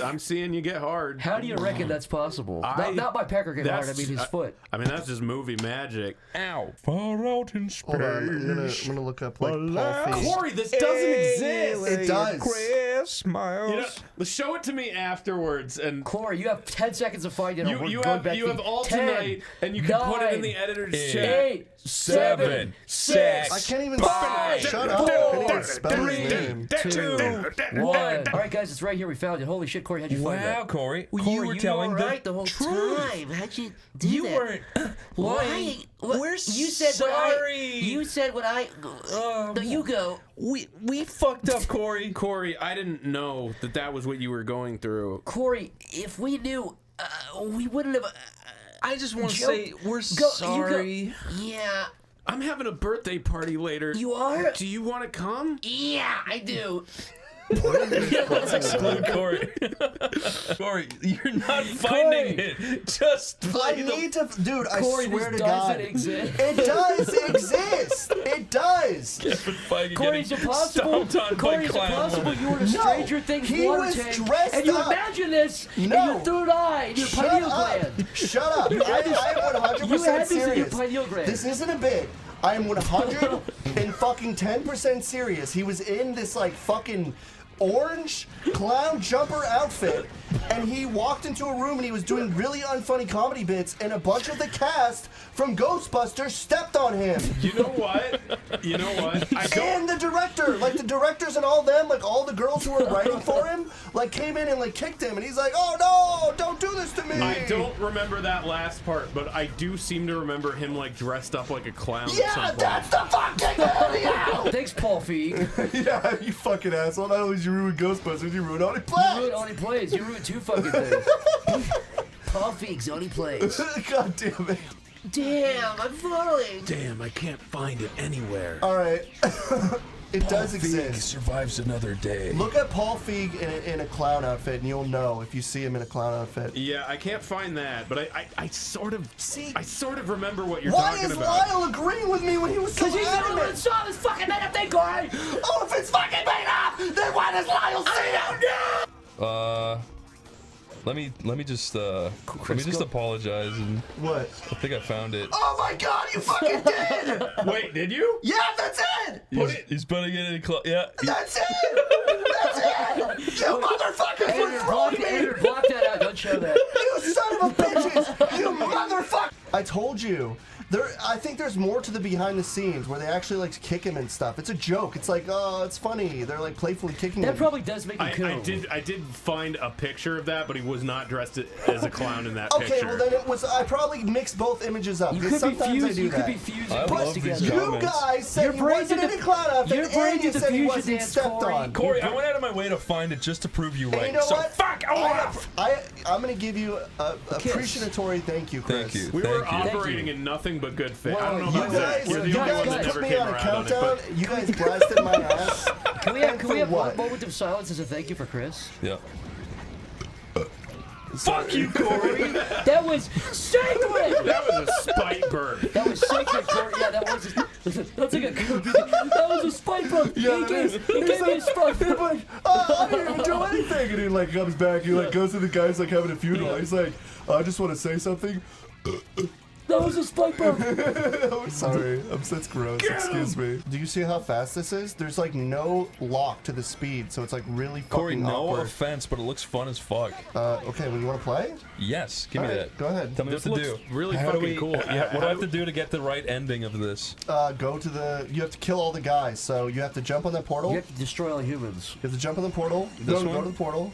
I'm seeing you get hard. How do you reckon that's possible? Not my pecker getting hard. I mean his foot. I mean that's just movie magic. Ow. Far out in space. Hold on, I'm gonna look up like Paul Feig. Corey, this doesn't exist. It does. Christmas. You know, show it to me afterwards, and Corey, you have 10 seconds to find it. or you we're going back have to all 10, tonight, and you can put it in the 9, editor's chat. 8, 7, 6. I can't even Five, shut up. I can't even 4, spell his 3, name. 2, 1. All right, guys, it's right here. We found it. Holy shit, Corey, how'd you find Wow, that? Corey. Corey, You were telling were right the the whole truth. time. How'd you do You that? weren't lying. We're sorry. You said what I. No, you go. We fucked up, Corey. Corey, I didn't know that was what you were going through. Corey, if we knew, we wouldn't have. I just want to Joe, say we're go- sorry. Yeah. I'm having a birthday party later. You are? Do you want to come? Yeah, I do. Let's exclude Corey. Corey, you're not finding it. Just I play the. need to, dude. I Corey, swear this to God, doesn't exist. it does exist. It does. Kevin Feige Corey, it's getting impossible. stomped on Corey, by it's clown. impossible. You were in a No, Stranger Things he water was tank, dressed and you up. imagine this in No. your third eye, in your Shut pineal up. gland. Shut up. I am 100% You had this in your serious. pineal gland. This isn't a bit. I am 100 and fucking 10% serious. He was in this like fucking orange clown jumper outfit, and he walked into a room and he was doing really unfunny comedy bits, and a bunch of the cast from Ghostbusters stepped on him. You know what? You know what? I don't. And the director, like the directors and all them, like all the girls who were writing for him, like came in and like kicked him, and he's like, "Oh no, don't do this to me." I don't remember that last part, but I do seem to remember him like dressed up like a clown. Yeah, at some point. that's the fucking video. Thanks, Paul Feig. Yeah, you fucking asshole. Not only did you ruin Ghostbusters, you ruined OneyPlays. You ruined OneyPlays. You ruined two fucking things. Paul Feig's OneyPlays. God damn it. Damn, I'm falling. Damn, I can't find it anywhere. All right. It does Feig exist. survives another day. Look at Paul Feig in a clown outfit, and you'll know if you see him in a clown outfit. Yeah, I can't find that, but I sort of See? I sort of remember what you're Why talking is about. Lyle agreeing with me when he was so Because he's the only one that adamant? saw this fucking made up thing, Corey. Oh, if it's fucking made up, then why does Lyle see it? Let me just apologize, and What? I think I found it. Oh my God, you fucking did! Wait, did you? Yeah, that's it! He's putting it in. Yeah. That's it! That's it! You motherfuckers Andrew, were block, me! Andrew, block that out. Don't show that. You son of a bitches! You motherfucker! I told you. I think there's more to the behind the scenes where they actually like kick him and stuff. It's a joke. It's like, oh, it's funny. They're like playfully kicking him. That probably does make him cool. I did find a picture of that, but he was not dressed as a clown in that Okay, picture. well then it was. I probably mixed both images up. You because could be sometimes I fused. do You that. could be fusing I parts love these together. You comments. guys said Your he brain's wasn't in in the- a clown outfit, your and brain's you in the said he fusion wasn't dance, stepped Corey. on. Corey, I went out of my way to find it just to prove you And right. you know so what? fuck off. I'm gonna give you a appreciatory thank you, Chris. Thank you. we were Thank you. operating in nothing but good faith. Well, I don't know You about that. guys, You're you the only guys one that put never me came on a around on it. countdown. But You guys blasted my ass. Can we have For one what? moment of silence as a thank you for Chris? Yeah. fuck you, Corey. That was sacred! That was a spite burn. That was sacred, Corey. Yeah, that was. That's like a. That was a spike bump. Yeah, he gave me a spike. He's like, oh, I didn't even do anything. And he like comes back. He like goes to the guys like having a funeral. He's like, I just want to say something. That was a spike bump. I'm sorry. That's gross. Excuse me. Do you see how fast this is? There's like no lock to the speed, so it's like really fucking Corey, no awkward. offense, but it looks fun as fuck. Okay, well, you want to play? Yes, give me All right, that. go ahead. Tell me This what to looks do. really How do fucking we- cool. What Yeah, do I have to do to get the right ending of this? Go to the. You have to kill all the guys. So you have to jump on that portal. You You have to destroy all humans. have to jump on the portal. This Go one? to the portal.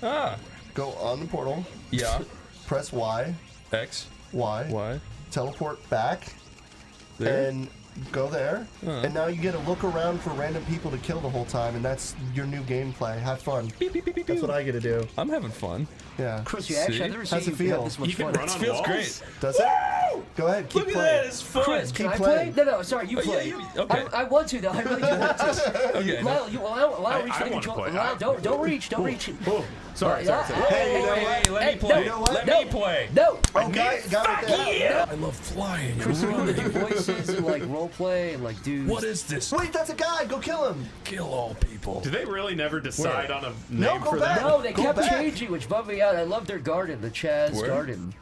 Ah, Go on the portal. yeah. Press Y. X. Why? Why? Teleport back There? and go there, and now you get to look around for random people to kill the whole time, and that's your new gameplay. Have fun. That's what I get to do. I'm having fun. Yeah. Chris, you actually, I've never How's seen it you feel? have this much You can fun. run on Feels walls? great. Does it? Go ahead, keep Look at playing. that, it's fun. Chris, can Keep I playing. play? No, sorry, you play. okay. I want to, though. I really do want to. Okay. Lyle, you allow reach I for the wanna control. play. Lyle, don't reach, don't reach. Oh, sorry. Hey, let me play. You know what? Let No. me play. No! Oh, guy right there. I love flying. Chris, you want to do voices and like role play and like do. What is this? Wait, that's a guy. Go kill him. Kill all people. Do they really never decide on a No, name go for back. that? No, they Go kept back. changing, which bummed me out. I love their garden, the Chaz Where? garden.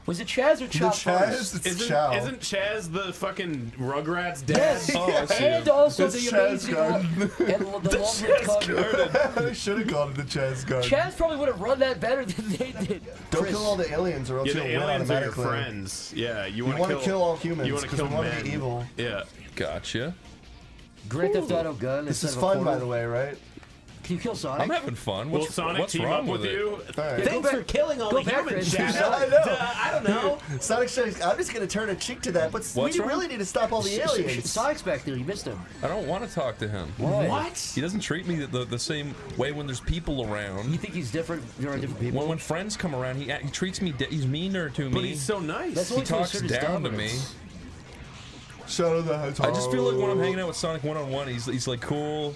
Was it Chaz or The Chop Chaz, first? it's Chow. Isn't Chaz the fucking Rugrats dad? Yes, Oh, I see and it. also It's the Chaz amazing garden. and the long-lived garden. I should have called it the Chaz garden. Chaz probably would have run that better than they did. Don't Chris, kill all the aliens or else Yeah, the you'll win aliens are your automatically. friends. Yeah, you You want want to kill all humans You want to because kill we want men. to be evil. Yeah. Gotcha. Grand Theft Auto gun. This instead is of a fun, by portal. the way, right? Can you kill Sonic? I'm having fun. Will What's, Sonic what's team wrong up with it? you? All right. Yeah, Thanks for killing all go the back, humans, Chris. Shadow. I know. I don't know. Sonic says, I'm just going to turn a cheek to that, but What's we wrong? really need to stop all the aliens. Sonic's back there. You missed him. I don't want to talk to him. Why? What? He doesn't treat me the same way when there's people You around. think he's different? You're on different people. When friends come around, he treats me. He's meaner to me. But he's so nice. That's he only to talks assert his down to me. dominance. Shadow the Hedgehog. I just feel like when I'm hanging out with Sonic one-on-one, he's like cool.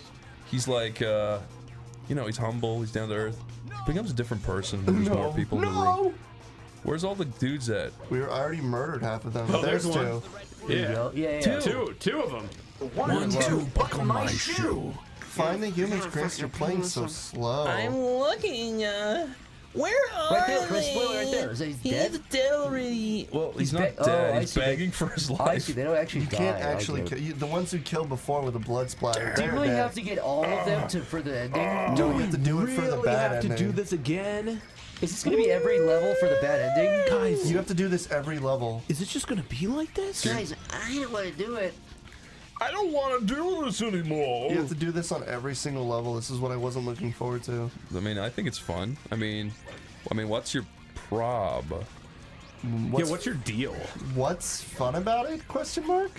He's like, you know, he's humble. He's down to earth. He becomes a different person when there's more people in the room. Where's all the dudes at? We already murdered half of them. Oh, There's there's two. one. There you Yeah. go. Yeah. Two of them. 1, 2, buckle my shoe. Find the humans, Chris. You're playing so slow. looking, where are Right there, Chris. Spoiler right there. Is he dead? dead already. Well, he's He's not ba- dead. oh, I He's see. begging for his life. I see. They don't actually You die. can't I actually get it. kill the ones who killed before with the blood splatter. Do you they're really dead. have to get all of them for the ending? No, you have to do it for the bad ending. this again? Is this going to be every level for the bad ending? Guys, You have to do this every level. is it just gonna be like this? Guys, I don't want to do it. I don't want to do this anymore. You have to do this on every single level. This is what I wasn't looking forward to. I mean, I think it's fun. I mean, what's your prob? What's your deal? What's fun about it? Question mark.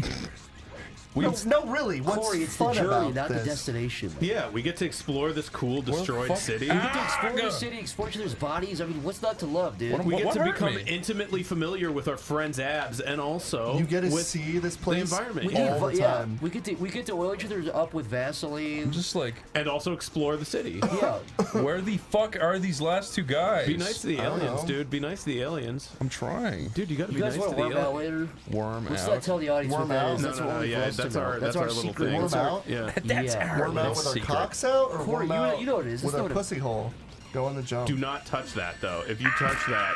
We No, really. What's Corey, it's the fun journey, about not the this? destination. Yeah, we get to explore this cool destroyed fuck- city. You get to explore the city, explore each other's bodies. I mean, what's not to love, dude? What- We get to hurt become me? intimately familiar with our friends' abs, and also You get to with see this place environment. We all get, the yeah, time. we get to oil each other up with Vaseline. just like, and also explore the city. Yeah, where the fuck are these last two guys? Be nice to the I don't aliens, know. dude. Be nice to the aliens. I'm trying. Dude, you gotta you be guys nice to want the to worm out aliens. later? Worm Let's out. not tell the audience Worm what that out? is. No, That's no, what no, only yeah, for us to that's know. our little secret. thing. Worm out? Yeah. Yeah. Worm out That's with our secret. cocks out, or Corey, worm out you know what it is. with Let's our know what it- pussy hole? Go on the jump. Do not touch that though. If you touch that,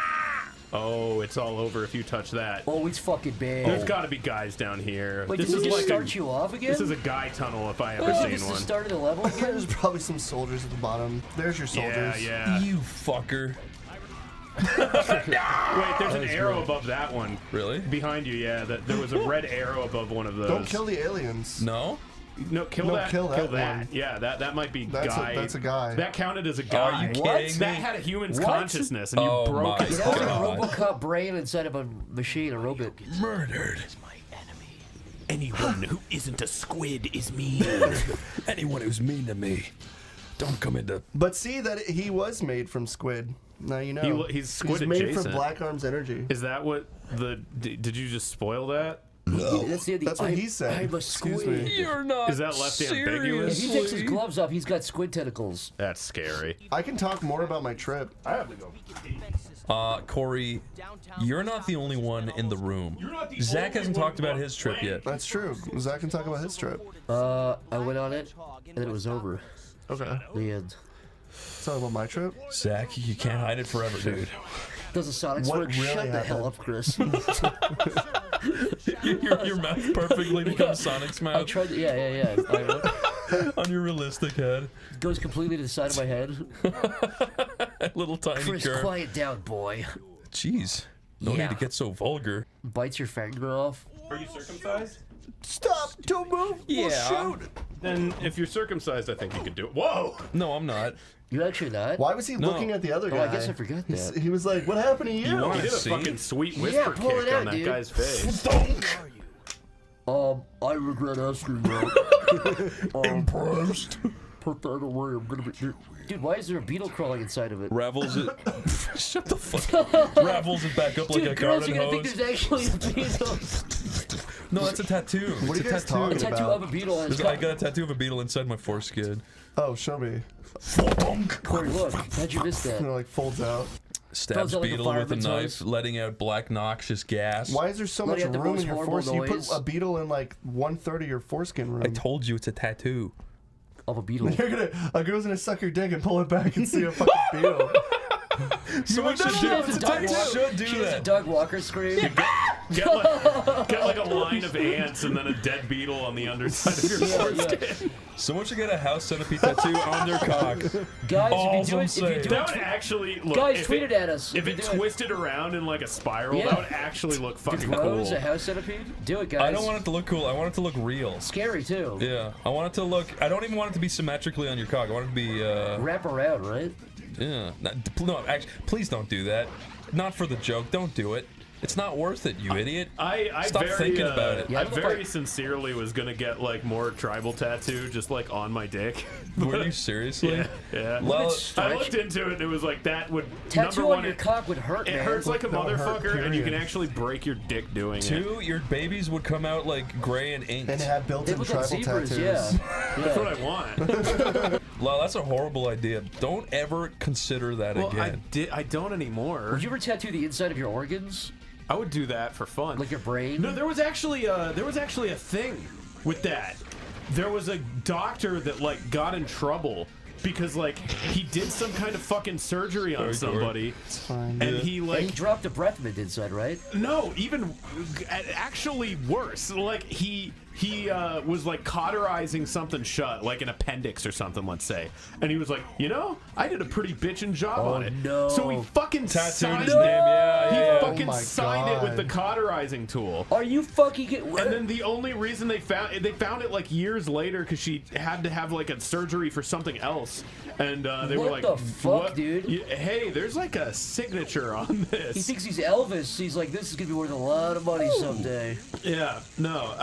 oh, it's all over. If you touch that, Oh, it's fucking bad. there's got to be guys down here. Wait, this did is it just like start you off again? This is a guy tunnel if I ever Oh, seen this is the one. start of the level again? There's probably some soldiers at the bottom. There's your soldiers. Yeah, yeah. You fucker. Wait, there's an arrow above that one. Really? Behind you, yeah. There was a red arrow above one of those. Don't kill the aliens. No? No, kill No, that. kill that one. Yeah, that might be That's guy. a guy. That counted as a guy. you kidding That me? had a human's What? consciousness, and you Oh broke my his That was like a God. RoboCop brain inside of a machine, a robot. Murdered. Anyone who isn't a squid is mean. Anyone who's mean to me, don't come into. But see that he was made from squid. Now you know. He's squid He's made adjacent. from Black Arm's energy. Is that what the? Did you just spoil that? That's the That's what he said. I'm a Excuse squid. me. You're not Is that left serious. ambiguous? If he takes his gloves off, he's got squid tentacles. That's scary. I can talk more about my trip. I have to go. Corey, you're not the only one in the room. Zach hasn't talked about his trip yet. That's true. Zach can talk about his trip. I went on it, and then it was over. Okay. The end. Talk about my trip. Zach, you can't hide it forever, dude. Does the Sonic What work? really Shut the hell happened? up, Chris. your mouth perfectly becomes Sonic's I mouth tried to, yeah. on your realistic head. It goes completely to the side of my head. Little tiny Chris, curve. quiet down, boy. Jeez. No Yeah. need to get so vulgar. Bites your finger off. Are you circumcised? Stop! Don't move! We'll Yeah. shoot! Then if you're circumcised, I think you could do it. Whoa! No, I'm not. You actually not? Why was he looking at the other guy? I guess I forgot that. He was like, "What happened to you?" He wanna did a see? fucking sweet whisper pull it kick out, on that dude. guy's face. I regret asking that. Impressed. Put that away. I'm gonna be. Dude, why is there a beetle crawling inside of it? Ravels it. Shut the fuck up. Ravels it back up like Dude, a girls are garden gonna think hose. there's actually a beetle. No, that's a tattoo. What are It's you a guys tattoo. talking A tattoo about? of a beetle. And I got a tattoo of a beetle inside my foreskin. Oh, show me. Corey, look. How'd you miss that? And it like folds out. Stabs out like a beetle with a fireman's knife, hose. letting out black noxious gas. Why is there so Let much out the room most in your horrible foreskin? You put noise. a beetle in like 1/3 of your foreskin room. I told you it's a tattoo. Of a beetle. You're gonna a girl's gonna suck your dick and pull it back and see a fucking beetle. Someone should She do has a Doug Walker, should do she has a that. Doug Walker scream. Get like a line of ants and then a dead beetle on the underside of your foreskin. Someone should get a house centipede tattoo on their cock. Guys, All's if you do I'm it, saying. That would actually look. guys, if tweet it at us. If you it do twisted around in like a spiral, Yeah. that would actually look fucking Rose, cool. a house centipede? Do it, guys. I don't want it to look cool. I want it to look real. Scary, too. Yeah, I want it to look. I don't even want it to be symmetrically on your cock. I want it to be. Wrap around, right? Yeah. No, actually, please don't do that. Not for the joke. Don't do it. It's not worth it, you idiot. I Stop very, thinking about it. Yeah, I I don't know if very I- sincerely was gonna get like more tribal tattoo, just like on my dick. Were you seriously? Yeah, yeah. Well, I looked into it and it was like that would Tattoo number on one. your cock would hurt, It man. hurts like a That would hurt, motherfucker, and you can period. actually break your dick doing it. 2, your babies would come out like gray and inked. And have They built-in look like tribal zebras, tattoos. yeah. That's what I want. Well, that's a horrible idea. Don't ever consider that Well, again. I don't anymore. Would you ever tattoo the inside of your organs? I would do that for fun. Like your brain? No, there was actually a thing with that. There was a doctor that like got in trouble because like he did some kind of fucking surgery on somebody, fine. and he And like he dropped a breath mint inside, right? no, even actually worse. Like he was like cauterizing something shut, like an appendix or something, let's say, and he was like, you know, I did a pretty bitchin' job on it. no. So he fucking Tattooed signed his it. name, yeah, He yeah. fucking Oh my signed it with the God. cauterizing tool. Are you fucking kidding? And then the only reason they found it like years later because she had to have like a surgery for something else, and they were What like, the fuck, dude? Hey, there's like a signature on this. He thinks he's Elvis. He's like, this is gonna be worth a lot of money someday. Yeah, no,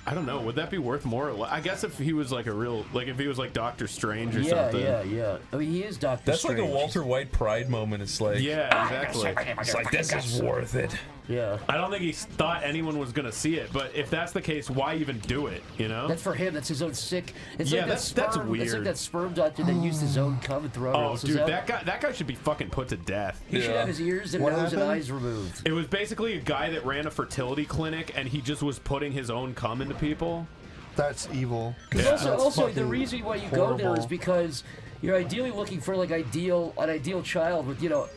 I don't know. Would that be worth more? I guess if he was like a real, like if he was like Doctor Strange or Yeah, something. yeah. I mean, he is Doctor That's Strange. like a Walter White pride moment. It's like, Yeah, exactly. it's like this is worth it. Yeah. I don't think he thought anyone was gonna see it, but if that's the case, why even do it? You know? That's for him. That's his own sick. It's Yeah, like that that's sperm. It's like weird. that sperm doctor that used his own cum and throw it oh, else dude, out. that guy should be fucking put to death. He should Yeah. have his ears and What nose and happened? eyes removed. It was basically a guy that ran a fertility clinic, and he just was putting his own cum into people. That's evil. Also, That's the fucking reason why you go there is horrible. because you're ideally looking for like an ideal child with you know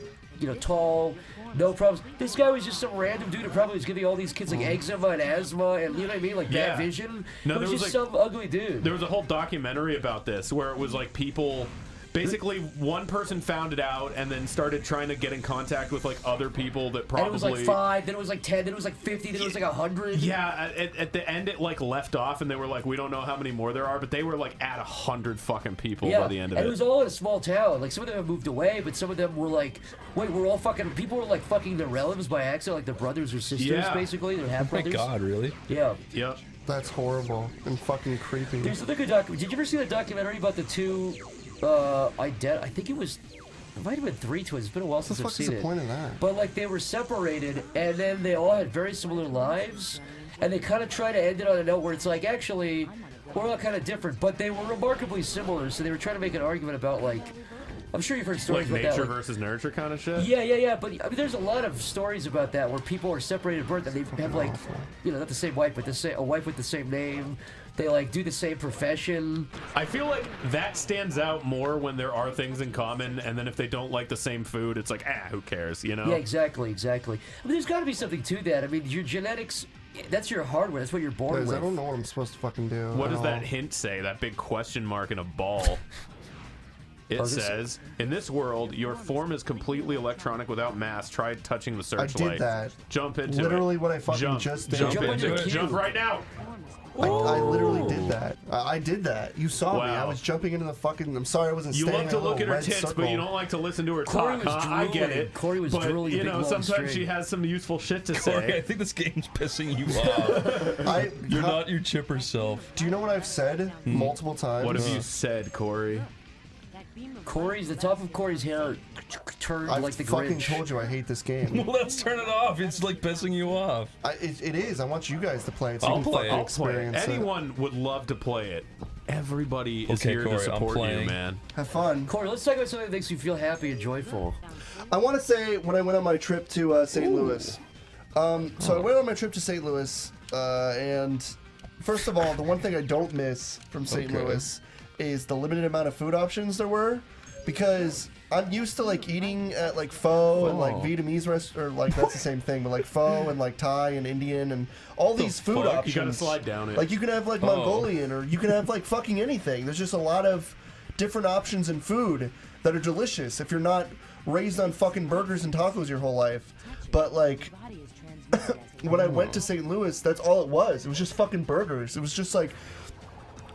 tall, no problems. This guy was just some random dude who probably was giving all these kids like eczema and asthma and you know what I mean, like Yeah. bad vision. No, it was there was, just like- some ugly dude. There was a whole documentary about this where it was like people. Basically, one person found it out and then started trying to get in contact with like other people that And probably. it was like 5, then it was like 10, then it was like 50, then it was like 100. Yeah, at the end it like left off and they were like, we don't know how many more there are, but they were like at 100 fucking people by the end of and it. it was all in a small town. Like some of them have moved away, but some of them were like, wait, we're all fucking. People were like fucking their relatives by accident, like their brothers or sisters, Yeah. basically. Their half My brothers. God, really? Yeah. Yep. That's horrible and fucking creepy. There's another good documentary. Did you ever see the documentary about the two? I think it was. It might have been 3 twins. It's been a while What the since I've fuck is seen the it. point of that? But like they were separated, and then they all had very similar lives, and they kind of try to end it on a note where it's like, actually, we're all kind of different, but they were remarkably similar. So they were trying to make an argument about like, I'm sure you've heard stories Like about nature that. Like, versus nurture kind of shit. yeah. But I mean, there's a lot of stories about that where people are separated at birth and they have like, not the same wife, but a wife with the same name. They like do the same profession. I feel like that stands out more when there are things in common, and then if they don't like the same food, it's like, who cares, you know? Yeah, exactly. I mean, there's got to be something to that. I mean, your genetics, that's your hardware. That's what you're born Guys, with. I don't know what I'm supposed to fucking do. What at does that all. hint say? That big question mark in a ball. It Oh, this- says, in this world, your form is completely electronic without mass. Try touching the I searchlight. did that. Jump into Literally it. what I fucking Jump. just did. Jump Jump into into it. the Jump cube. right now. I literally did that. I I did that. You saw me. I Wow. was jumping into the fucking. I'm sorry, I wasn't. You standing love to in a look at little her red tits, circle. but you don't like to listen to her Corey talk. was Huh? I get drooling. it. Corey was but, drooling a you big know, long sometimes string. she has some useful shit to Corey, I say. think this game's pissing you off. You're not your chipper self. Do you know what I've said multiple times? What have you said, Corey? Corey's the top of Corey's hair turned I like the fucking Grinch. told you I hate this game. Well, let's turn it off. It's like pissing you off. It is. I want you guys to play it. So I'll you can play fucking it. experience it. Anyone would love to play it. Everybody is Okay, here Corey, to I'm support you, playing. man. Have fun. Corey, let's talk about something that makes you feel happy and joyful. I want to say when I went on my trip to St. Louis. So I went on my trip to St. Louis, and first of all, the one thing I don't miss from St. Louis is the limited amount of food options there were, because I'm used to like eating at like pho and like Vietnamese or like that's the same thing, but like pho and like Thai and Indian and all these food fuck? options. You gotta slide down it. Like you can have like Mongolian or you can have like fucking anything. There's just a lot of different options in food that are delicious if you're not raised on fucking burgers and tacos your whole life. But like when I went to St. Louis, that's all it was. It was just fucking burgers. It was just like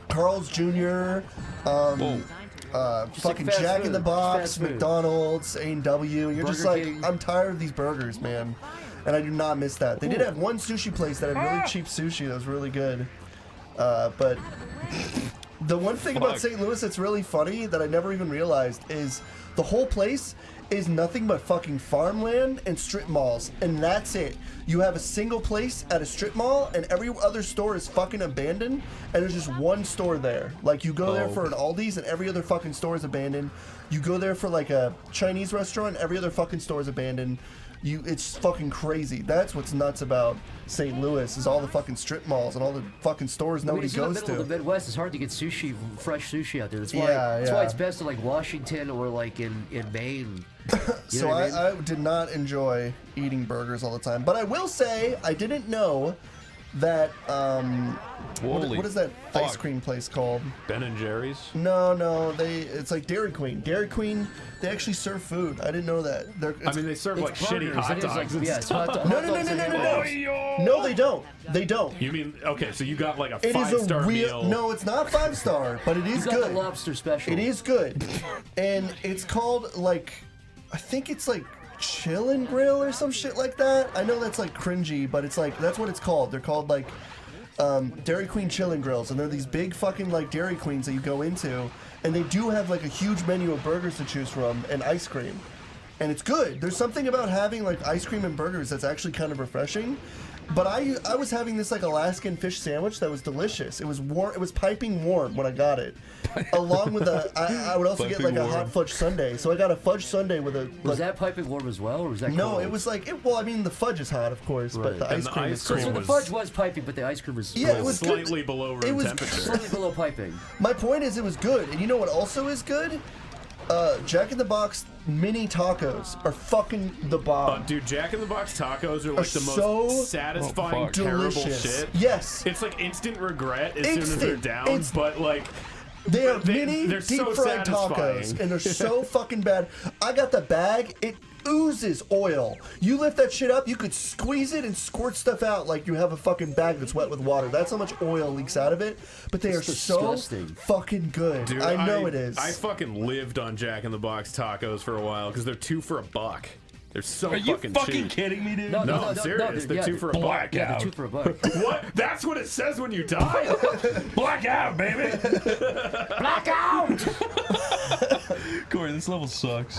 Carl's Jr., fucking fast Jack in the food. Box, Fast food. McDonald's, A&W. You're just Burger like, King. I'm tired of these burgers, man. And I do not miss that. They did have one sushi place that had really cheap sushi that was really good. But the one thing about St. Louis that's really funny that I never even realized is the whole place is nothing but fucking farmland and strip malls, and that's it. You have a single place at a strip mall, and every other store is fucking abandoned, and there's just one store there. Like, you go there for an Aldi's, and every other fucking store is abandoned. You go there for, like, a Chinese restaurant, every other fucking store is abandoned. It's fucking crazy. That's what's nuts about St. Louis, is all the fucking strip malls and all the fucking stores nobody it's in the goes middle to. of the Midwest. It's hard to get sushi, fresh sushi out there. That's why. Yeah, that's yeah. why it's best in like Washington or like in Maine. You So know what I mean? I did not enjoy eating burgers all the time. But I will say, I didn't know that, what is that ice cream place called? Ben and Jerry's. No, it's like Dairy Queen. Dairy Queen, they actually serve food. I didn't know that. I mean, they serve like shitty burgers. hot It is, like, dogs and yeah, it's stuff. hot No. dogs and hamburgers. No, they don't. They don't. You mean, okay, so you got like a It is a 5-star real. meal. No, it's not 5-star, but it is You got good. the lobster special. It is good. And it's called, like, I think it's like Chill and Grill or some shit like that. I know that's like cringy, but it's like, that's what it's called. They're called like Dairy Queen Chill and Grills, and they're these big fucking like Dairy Queens that you go into, and they do have like a huge menu of burgers to choose from and ice cream. And it's good. There's something about having like ice cream and burgers that's actually kind of refreshing. But I was having this like Alaskan fish sandwich that was delicious. It was warm. It was piping warm when I got it, along with I would also get like a hot fudge sundae. So I got a fudge sundae with a. Was that piping warm as well, or was that No, cold? it was like well, I mean the fudge is hot, of course, but the And ice the cream ice is cream So cold. the fudge was piping, but the ice cream was Yeah, it was good. slightly below room It was temperature. slightly below piping. My point is, it was good, and you know what also is good? Jack in the Box mini tacos are fucking the bomb. Dude, Jack in the Box tacos are like the so most satisfying, terrible delicious. shit. Yes. It's like instant regret as soon as they're Instant. down, but like They are mini they're deep so fried satisfying. tacos, and they're so fucking bad. I got the bag. It oozes oil. You lift that shit up, you could squeeze it and squirt stuff out like you have a fucking bag that's wet with water. That's how much oil leaks out of it. But they That's are disgusting. so fucking good. Dude, I know it is. I fucking lived on Jack in the Box tacos for a while because they're $2 for $1. They're so Are you fucking fucking cheap. kidding me, dude? No, I'm serious. They're 2 for $1. Yeah, they're 2 for $1. What? That's what it says when you die? Blackout, baby. Blackout! Corey, this level sucks.